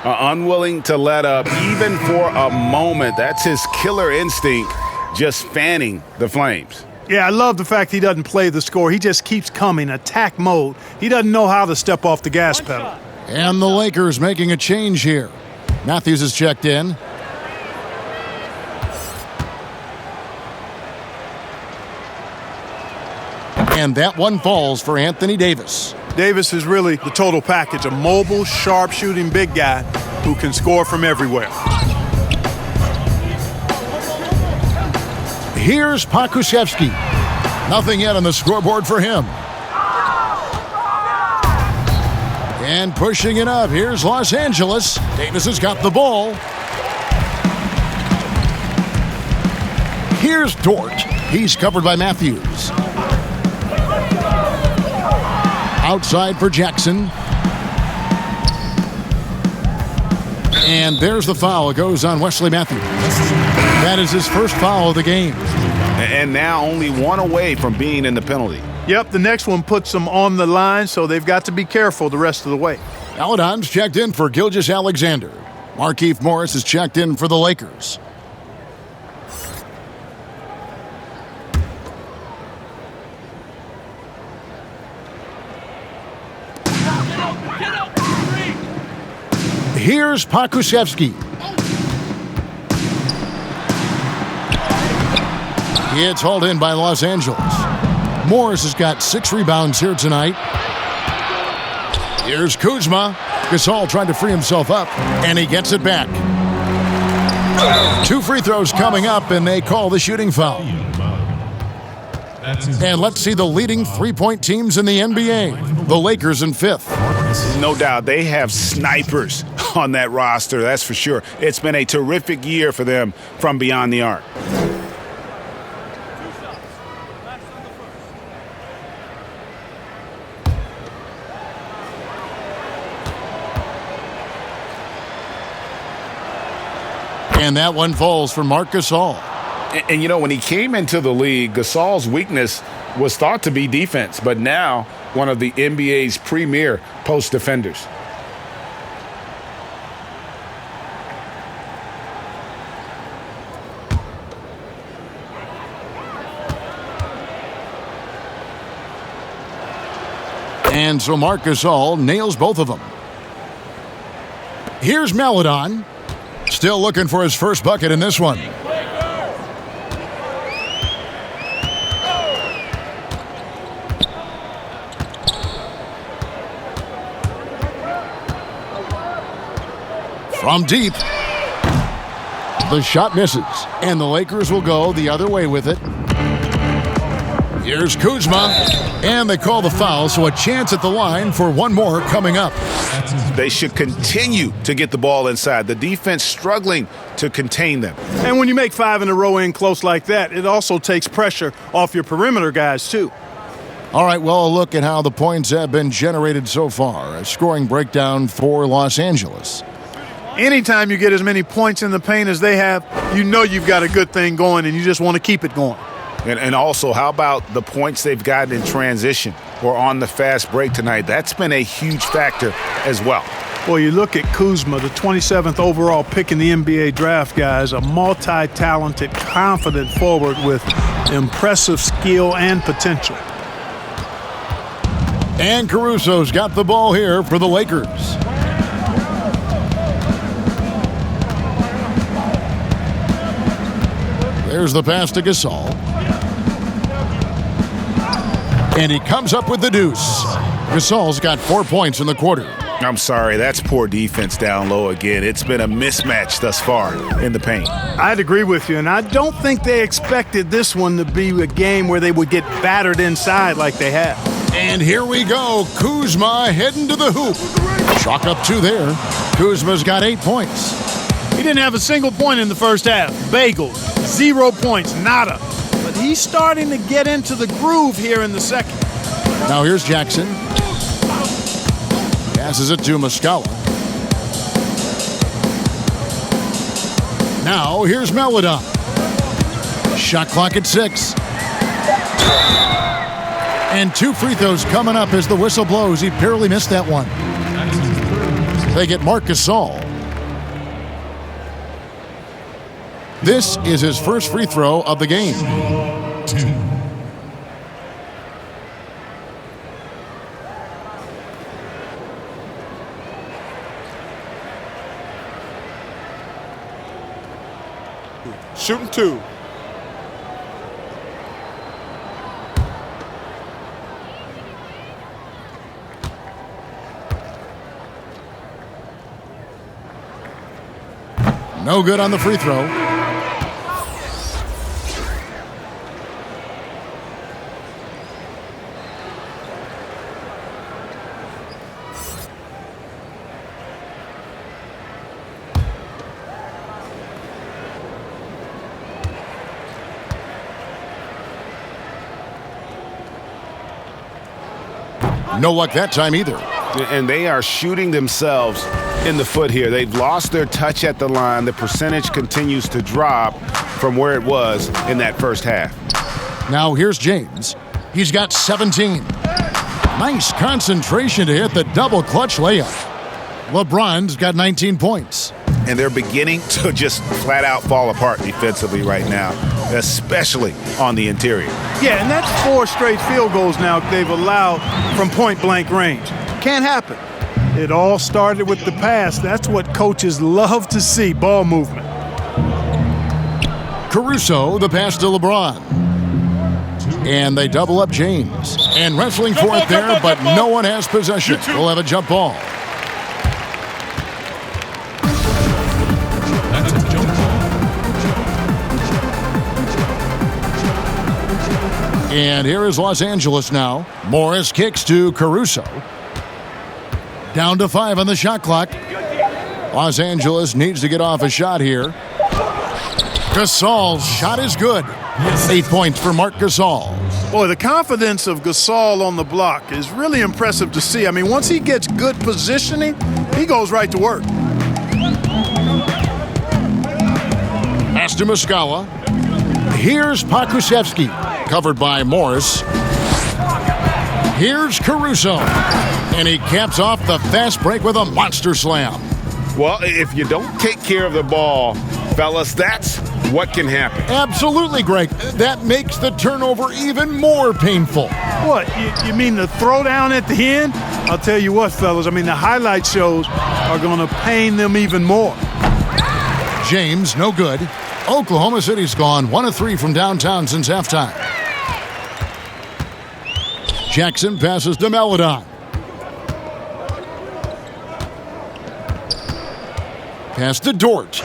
Unwilling to let up even for a moment. That's his killer instinct, just fanning the flames. Yeah, I love the fact he doesn't play the score. He just keeps coming, attack mode. He doesn't know how to step off the gas pedal. And the Lakers making a change here. Matthews is checked in. And that one falls for Anthony Davis. Davis is really the total package, a mobile, sharp-shooting big guy who can score from everywhere. Here's Pokusevski. Nothing yet on the scoreboard for him. And pushing it up, here's Los Angeles. Davis has got the ball. Here's Dort. He's covered by Matthews. Outside for Jackson. And there's the foul. It goes on Wesley Matthews. That is his first foul of the game. And now only one away from being in the penalty. Yep, the next one puts them on the line, so they've got to be careful the rest of the way. Aladon's checked in for Gilgeous-Alexander. Markieff Morris is checked in for the Lakers. Here's Pokusevski. It's hauled in by Los Angeles. Morris has got 6 rebounds here tonight. Here's Kuzma. Gasol trying to free himself up, and he gets it back. 2 free throws coming up, and they call the shooting foul. And let's see the leading three-point teams in the NBA. The Lakers in 5th. No doubt, they have snipers on that roster, that's for sure. It's been a terrific year for them from beyond the arc. And that one falls for Marc Gasol. And you know, when he came into the league, Gasol's weakness was thought to be defense, but now one of the NBA's premier post defenders. And so Marc Gasol nails both of them. Here's Maledon. Still looking for his first bucket in this one. From deep. The shot misses, and the Lakers will go the other way with it. Here's Kuzma, and they call the foul, so a chance at the line for one more coming up. They should continue to get the ball inside. The defense struggling to contain them. And when you make 5 in a row in close like that, it also takes pressure off your perimeter guys, too. All right, well, a look at how the points have been generated so far. A scoring breakdown for Los Angeles. Anytime you get as many points in the paint as they have, you know you've got a good thing going, and you just want to keep it going. And also, how about the points they've gotten in transition or on the fast break tonight? That's been a huge factor as well. Well, you look at Kuzma, the 27th overall pick in the NBA draft, guys, a multi-talented, confident forward with impressive skill and potential. And Caruso's got the ball here for the Lakers. There's the pass to Gasol. And he comes up with the deuce. Gasol's got 4 points in the quarter. I'm sorry, that's poor defense down low again. It's been a mismatch thus far in the paint. I'd agree with you, and I don't think they expected this one to be a game where they would get battered inside like they have. And here we go. Kuzma heading to the hoop. Chalk up 2 there. Kuzma's got 8 points. He didn't have a single point in the first half. Bagel, 0 points, nada. But he's starting to get into the groove here in the second. Now here's Jackson. Passes it to Muscala. Now here's Maledon. Shot clock at 6. And 2 free throws coming up as the whistle blows. He barely missed that one. They get Marc Gasol. This is his first free throw of the game. 2. Shooting 2. No good on the free throw. No luck that time either. And they are shooting themselves in the foot here. They've lost their touch at the line. The percentage continues to drop from where it was in that first half. Now here's James. He's got 17. Nice concentration to hit the double clutch layup. LeBron's got 19 points. And they're beginning to just flat out fall apart defensively right now, especially on the interior. Yeah, and that's 4 straight field goals now they've allowed from point-blank range. Can't happen. It all started with the pass. That's what coaches love to see, ball movement. Caruso, the pass to LeBron. And they double up James. And wrestling for it there, but no one has possession. We'll have a jump ball. That's a jump ball. And here is Los Angeles now. Morris kicks to Caruso. Down to 5 on the shot clock. Los Angeles needs to get off a shot here. Gasol's shot is good. 8 points for Marc Gasol. Boy, the confidence of Gasol on the block is really impressive to see. I mean, once he gets good positioning, he goes right to work. Pass to Muscala. Here's Pokusevski, covered by Morris. Here's Caruso. And he caps off the fast break with a monster slam. Well, if you don't take care of the ball, fellas, that's what can happen. Absolutely, Greg. That makes the turnover even more painful. What, you mean the throwdown at the end? I'll tell you what, fellas, I mean, the highlight shows are going to pain them even more. James, no good. Oklahoma City's gone 1 of 3 from downtown since halftime. Jackson passes to Melodon. Pass to Dort.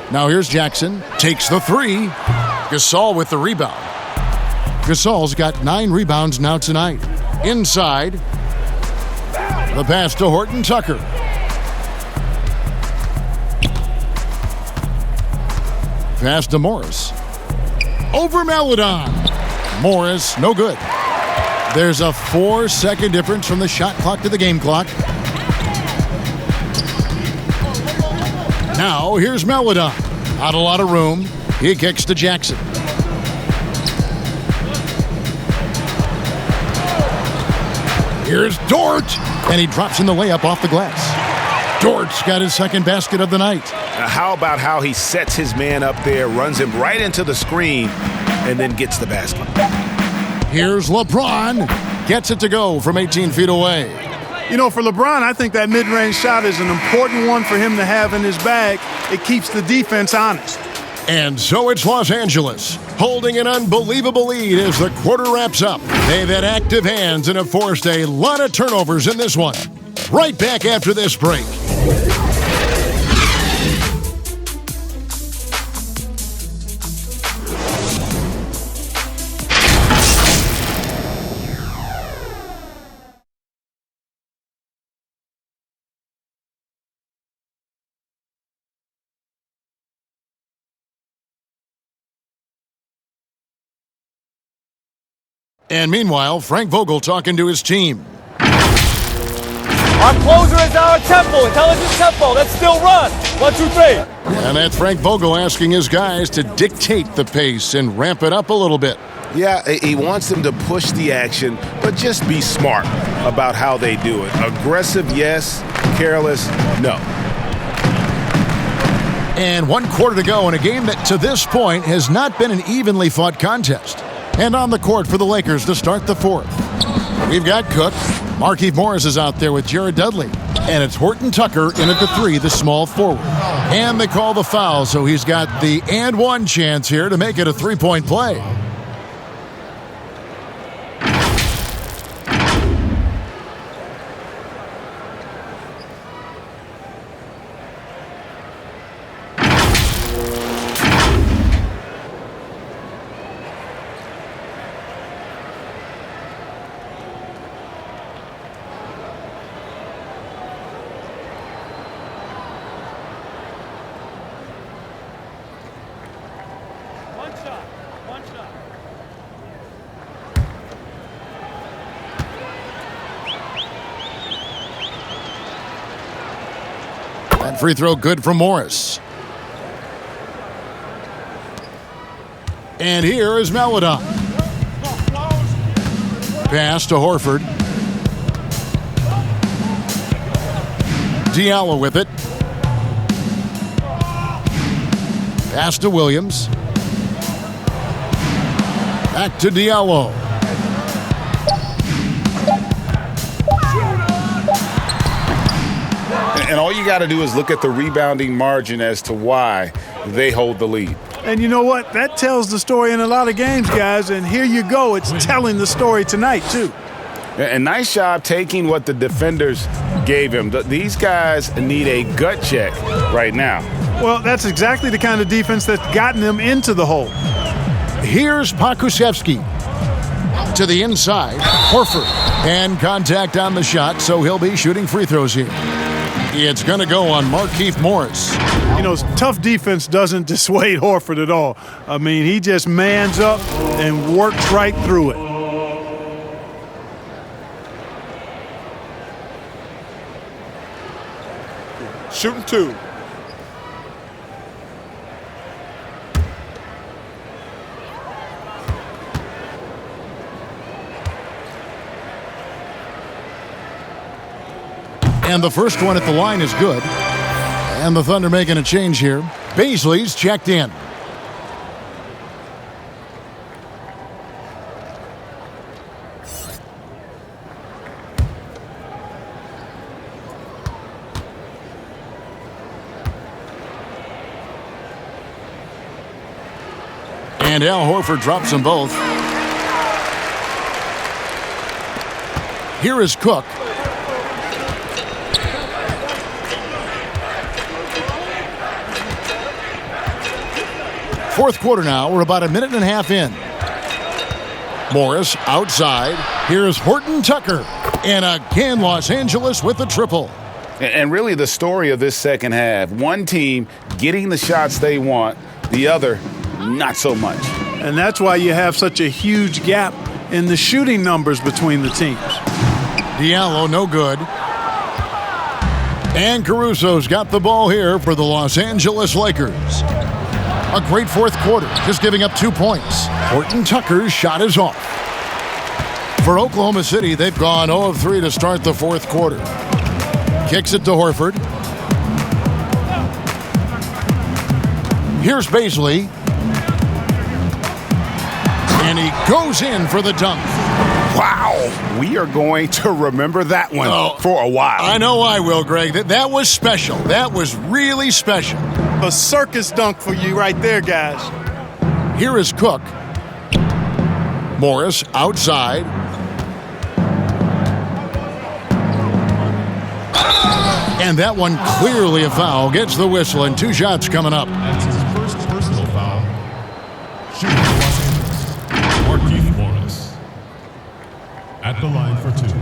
Now here's Jackson. Takes the 3. Gasol with the rebound. Gasol's got 9 rebounds now tonight. Inside. The pass to Horton Tucker. Pass to Morris. Over Melodon. Morris, no good. There's a 4-second difference from the shot clock to the game clock. Now, here's Melodon. Not a lot of room. He kicks to Jackson. Here's Dort. And he drops in the layup off the glass. Dort's got his second basket of the night. How about how he sets his man up there, runs him right into the screen, and then gets the basket. Here's LeBron. Gets it to go from 18 feet away. You know, for LeBron, I think that mid-range shot is an important one for him to have in his bag. It keeps the defense honest. And so it's Los Angeles, holding an unbelievable lead as the quarter wraps up. They've had active hands and have forced a lot of turnovers in this one. Right back after this break. And meanwhile, Frank Vogel talking to his team. Our closer is our tempo, intelligent tempo. Let's still run. 1, 2, 3. And that's Frank Vogel asking his guys to dictate the pace and ramp it up a little bit. Yeah, he wants them to push the action, but just be smart about how they do it. Aggressive, yes. Careless, no. And 1 quarter to go in a game that to this point has not been an evenly fought contest. And on the court for the Lakers to start the 4th. We've got Cook. Markieff Morris is out there with Jared Dudley. And it's Horton Tucker in at the 3, the small forward. And they call the foul, so he's got the and 1 chance here to make it a 3-point play. That free throw good from Morris. And here is Maladon. Pass to Horford. Diallo with it. Pass to Williams. Back to Diallo. And all you got to do is look at the rebounding margin as to why they hold the lead. And you know what? That tells the story in a lot of games, guys. And here you go. It's telling the story tonight, too. And nice job taking what the defenders gave him. These guys need a gut check right now. Well, that's exactly the kind of defense that's gotten them into the hole. Here's Pokusevski to the inside. Horford. And contact on the shot, so he'll be shooting free throws here. It's going to go on Markieff Morris. You know, tough defense doesn't dissuade Horford at all. I mean, he just mans up and works right through it. Shooting 2. And the first one at the line is good. And the Thunder making a change here. Baisley's checked in. And Al Horford drops them both. Here is Cook. Fourth quarter now. We're about a minute and a half in. Morris outside. Here's Horton Tucker. And again, Los Angeles with the triple. And really the story of this second half, one team getting the shots they want, the other not so much. And that's why you have such a huge gap in the shooting numbers between the teams. Diallo, no good. And Caruso's got the ball here for the Los Angeles Lakers. A great fourth quarter, just giving up 2 points. Horton Tucker's shot is off. For Oklahoma City, they've gone 0 of 3 to start the fourth quarter. Kicks it to Horford. Here's Baisley. And he goes in for the dunk. Wow. We are going to remember that one for a while. I know I will, Greg. That was special. That was really special. A circus dunk for you right there, guys. Here is Cook. Morris outside. And that one clearly a foul. Gets the whistle and 2 shots coming up. That's his first personal foul. Shooting Los Angeles. Markieff Morris. At the line for 2.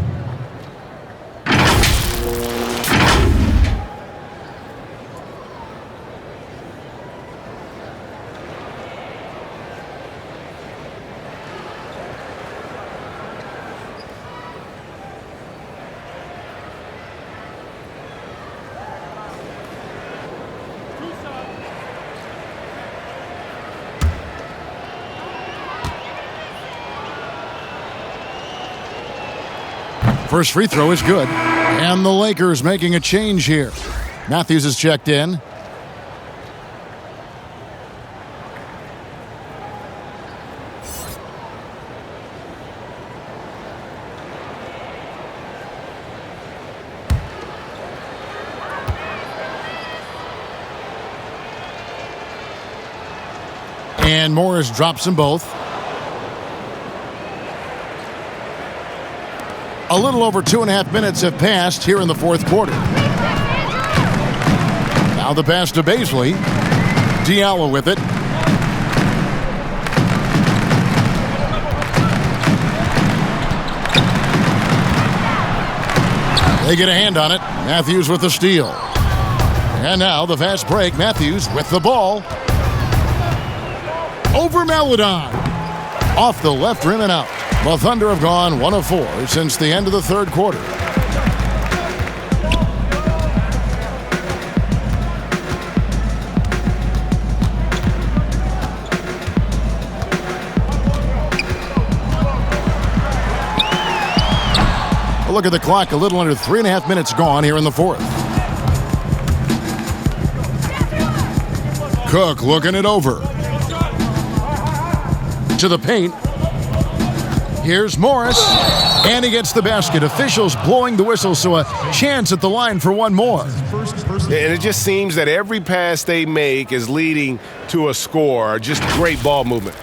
First free throw is good. And the Lakers making a change here. Matthews is checked in. And Morris drops them both. A little over 2.5 minutes have passed here in the fourth quarter. Now the pass to Baisley. Diallo with it. They get a hand on it. Matthews with the steal. And now the fast break. Matthews with the ball. Over Maladon. Off the left rim and out. The Thunder have gone 1 of 4 since the end of the third quarter. look at the clock. A little under 3.5 minutes gone here in the fourth. Cook looking it over. To the paint. Here's Morris. And he gets the basket. Officials blowing the whistle, so a chance at the line for one more. And it just seems that every pass they make is leading to a score. Just great ball movement.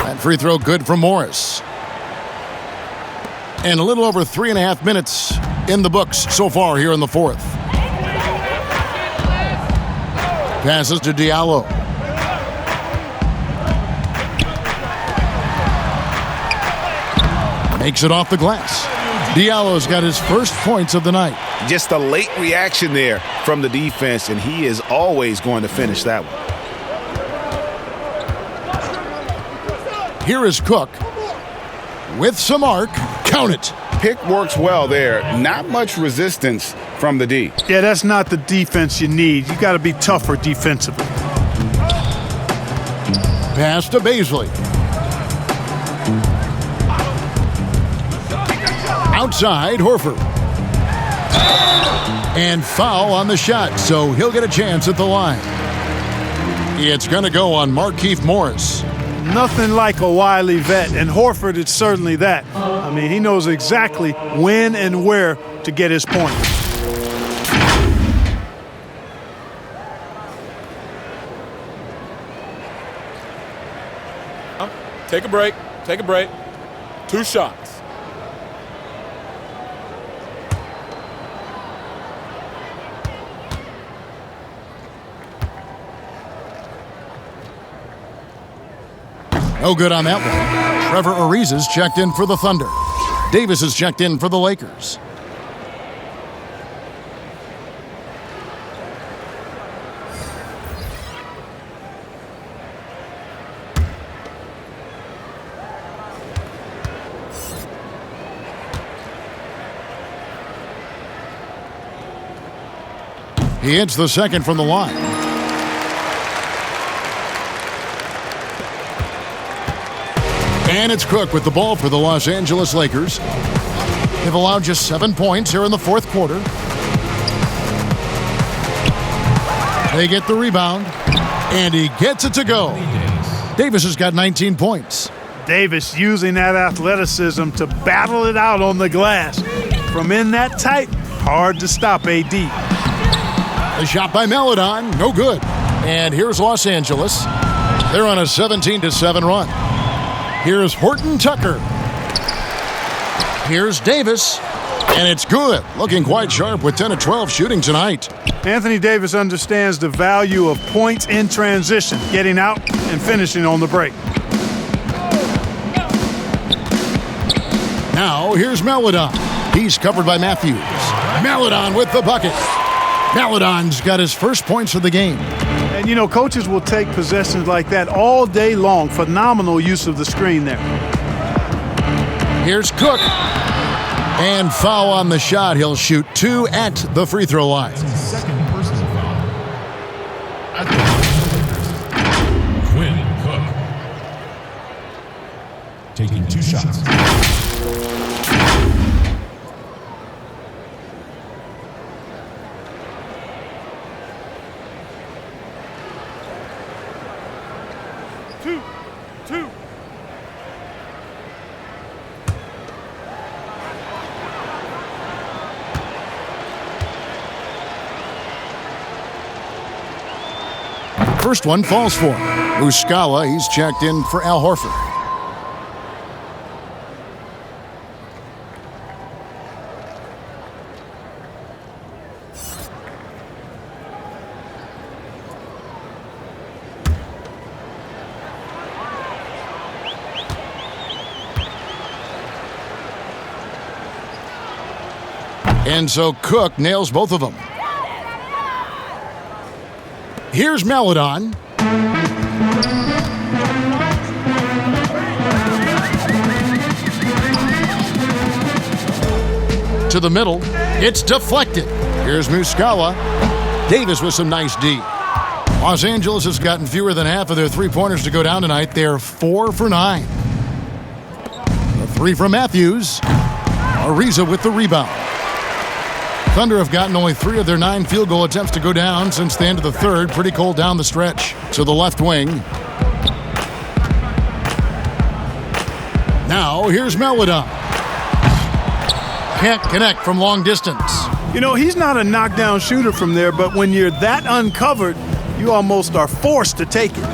That free throw good from Morris. And a little over 3.5 minutes in the books so far here in the fourth. Passes to Diallo. Makes it off the glass. Diallo's got his first points of the night. Just a late reaction there from the defense, and he is always going to finish that one. Here is Cook with some arc. Count it. Pick works well there. Not much resistance from the D. Yeah, that's not the defense you need. You got to be tougher defensively. Pass to Baisley. Outside, Horford. And foul on the shot, so he'll get a chance at the line. It's going to go on Markieff Morris. Nothing like a wily vet, and Horford is certainly that. I mean, he knows exactly when and where to get his point. Take a break. Take a break. 2 shots. No good on that one. Trevor Ariza's checked in for the Thunder. Davis is checked in for the Lakers. He hits the second from the line. And it's Cook with the ball for the Los Angeles Lakers. They've allowed just 7 points here in the fourth quarter. They get the rebound, and he gets it to go. Davis has got 19 points. Davis using that athleticism to battle it out on the glass. From in that tight, hard to stop AD. The shot by Melodon, no good. And here's Los Angeles. They're on a 17-7 run. Here's Horton Tucker. Here's Davis. And it's good. Looking quite sharp with 10 of 12 shooting tonight. Anthony Davis understands the value of points in transition, getting out and finishing on the break. Now here's Melodon. He's covered by Matthews. Melodon with the bucket. Melodon's got his first points of the game. And, you know, coaches will take possessions like that all day long. Phenomenal use of the screen there. Here's Cook. And foul on the shot. He'll shoot 2 at the free throw line. Second personal foul. At the Quinn Cook. Taking 2 shots. Two. First one falls for him. Muscala, he's checked in for Al Horford. And so Cook nails both of them. Here's Melodon. To the middle. It's deflected. Here's Muscala. Davis with some nice D. Los Angeles has gotten fewer than half of their three-pointers to go down tonight. They're 4 for 9. A 3 from Matthews. Ariza with the rebound. Thunder have gotten only 3 of their 9 field goal attempts to go down since the end of the third. Pretty cold down the stretch. To the left wing. Now here's Melodon. Can't connect from long distance. You know, he's not a knockdown shooter from there, but when you're that uncovered, you almost are forced to take it.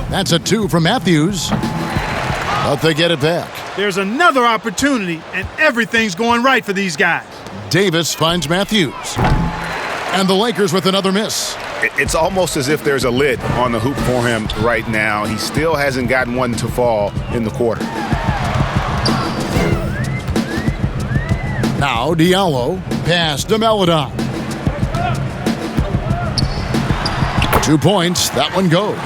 That's a 2 from Matthews. But they get it back. There's another opportunity, and everything's going right for these guys. Davis finds Matthews. And the Lakers with another miss. It's almost as if there's a lid on the hoop for him right now. He still hasn't gotten one to fall in the quarter. Now Diallo, pass to Melodon. 2 points, that one goes.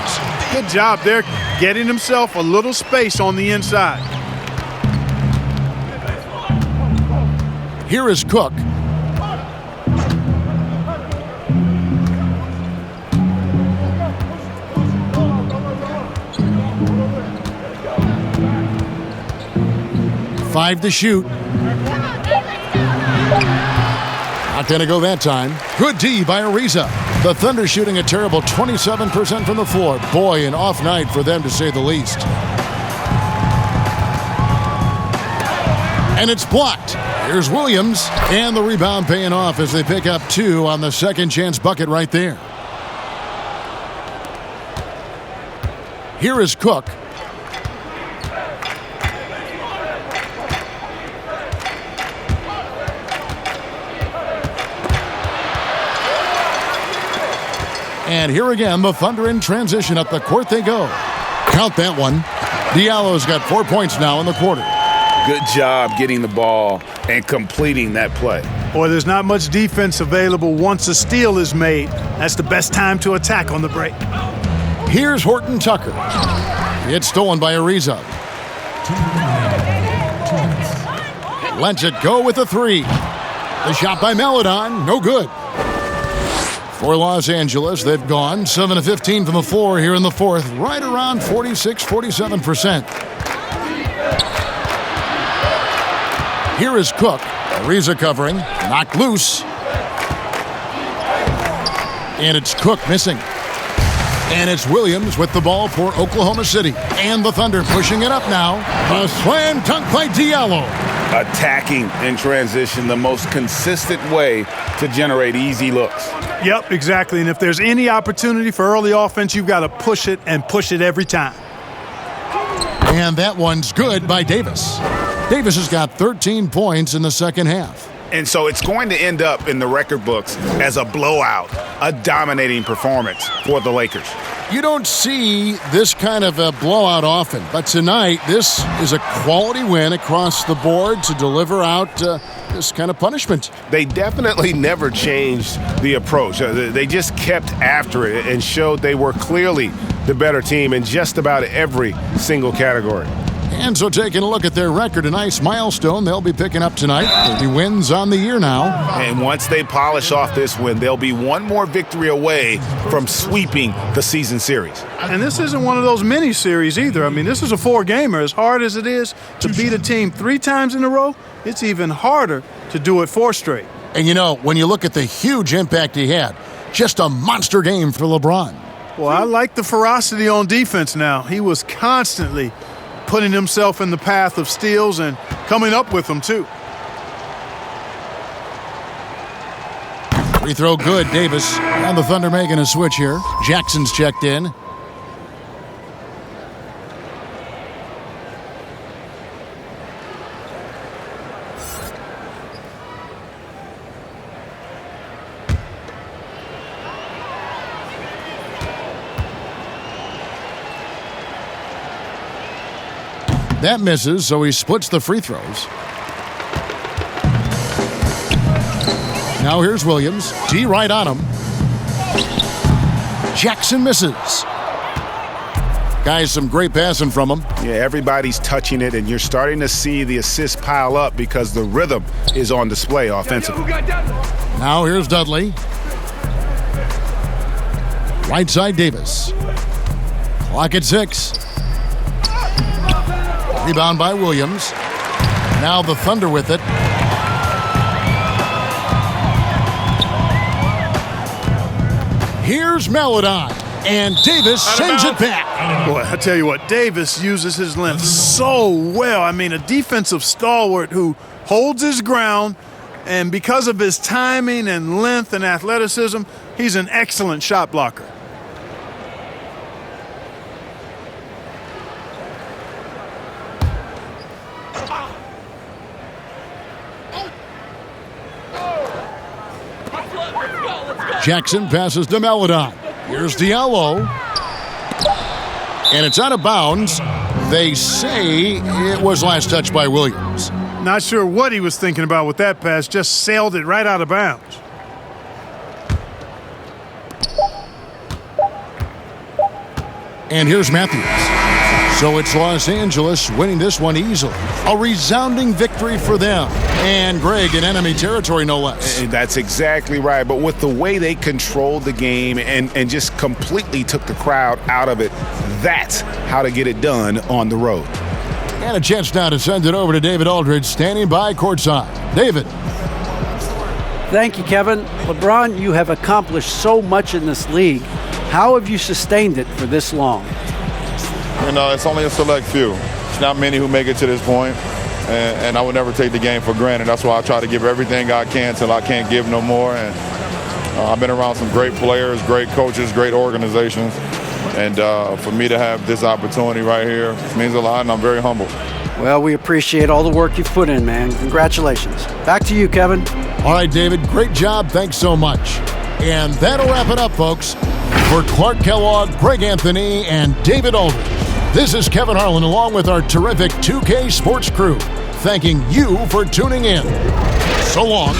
Good job there, getting himself a little space on the inside. Here is Cook. Five to shoot. Not going to go that time. Good D by Ariza. The Thunder shooting a terrible 27% from the floor. Boy, an off night for them to say the least. And it's blocked. Here's Williams. And the rebound paying off as they pick up 2 on the second chance bucket right there. Here is Cook. And here again, the Thunder in transition. Up the court they go. Count that one. Diallo's got 4 points now in the quarter. Good job getting the ball and completing that play. Boy, there's not much defense available once a steal is made. That's the best time to attack on the break. Here's Horton Tucker. It's stolen by Ariza. Lets it go with a 3. The shot by Melodon, no good. For Los Angeles, they've gone 7 of 15 from the floor here in the fourth, right around 46-47%. Here is Cook. Ariza covering, knocked loose. And it's Cook missing. And it's Williams with the ball for Oklahoma City. And the Thunder pushing it up now. A slam dunk by Diallo. Attacking in transition, the most consistent way to generate easy looks. Yep, exactly. And if there's any opportunity for early offense, you've got to push it and push it every time. And that one's good by Davis. Davis has got 13 points in the second half. And so it's going to end up in the record books as a blowout, a dominating performance for the Lakers. You don't see this kind of a blowout often, but tonight this is a quality win across the board to deliver out this kind of punishment. They definitely never changed the approach. They just kept after it and showed they were clearly the better team in just about every single category. And so taking a look at their record, a nice milestone they'll be picking up tonight. 30 wins on the year now. And once they polish off this win, they'll be one more victory away from sweeping the season series. And this isn't one of those mini series either. I mean, this is a 4-gamer. As hard as it is to beat a team 3 times in a row, it's even harder to do it 4 straight. And you know, when you look at the huge impact he had, just a monster game for LeBron. Well, I like the ferocity on defense now. He was constantly putting himself in the path of steals and coming up with them, too. Free throw good, Davis. And the Thunder making a switch here. Jackson's checked in. That misses, so he splits the free throws. Now here's Williams. D right on him. Jackson misses. Guys, some great passing from him. Yeah, everybody's touching it, and you're starting to see the assists pile up because the rhythm is on display offensively. Now here's Dudley. Right side Davis. Clock at 6. Rebound by Williams. Now the Thunder with it. Here's Maladon, and Davis sends it back. Boy, I tell you what, Davis uses his length so well. I mean, a defensive stalwart who holds his ground, and because of his timing and length and athleticism, he's an excellent shot blocker. Jackson passes to Maladon. Here's Diallo. And it's out of bounds. They say it was last touched by Williams. Not sure what he was thinking about with that pass, just sailed it right out of bounds. And here's Matthews. So it's Los Angeles winning this one easily. A resounding victory for them. And Greg in enemy territory, no less. That's exactly right. But with the way they controlled the game and just completely took the crowd out of it, that's how to get it done on the road. And a chance now to send it over to David Aldridge, standing by courtside. David. Thank you, Kevin. LeBron, you have accomplished so much in this league. How have you sustained it for this long? You know, it's only a select few. It's not many who make it to this point, and I would never take the game for granted. That's why I try to give everything I can till I can't give no more. And I've been around some great players, great coaches, great organizations, and for me to have this opportunity right here means a lot, and I'm very humbled. Well, we appreciate all the work you've put in, man. Congratulations. Back to you, Kevin. All right, David, great job. Thanks so much. And that'll wrap it up, folks. For Clark Kellogg, Greg Anthony, and David Aldridge, this is Kevin Harlan along with our terrific 2K Sports crew, thanking you for tuning in. So long.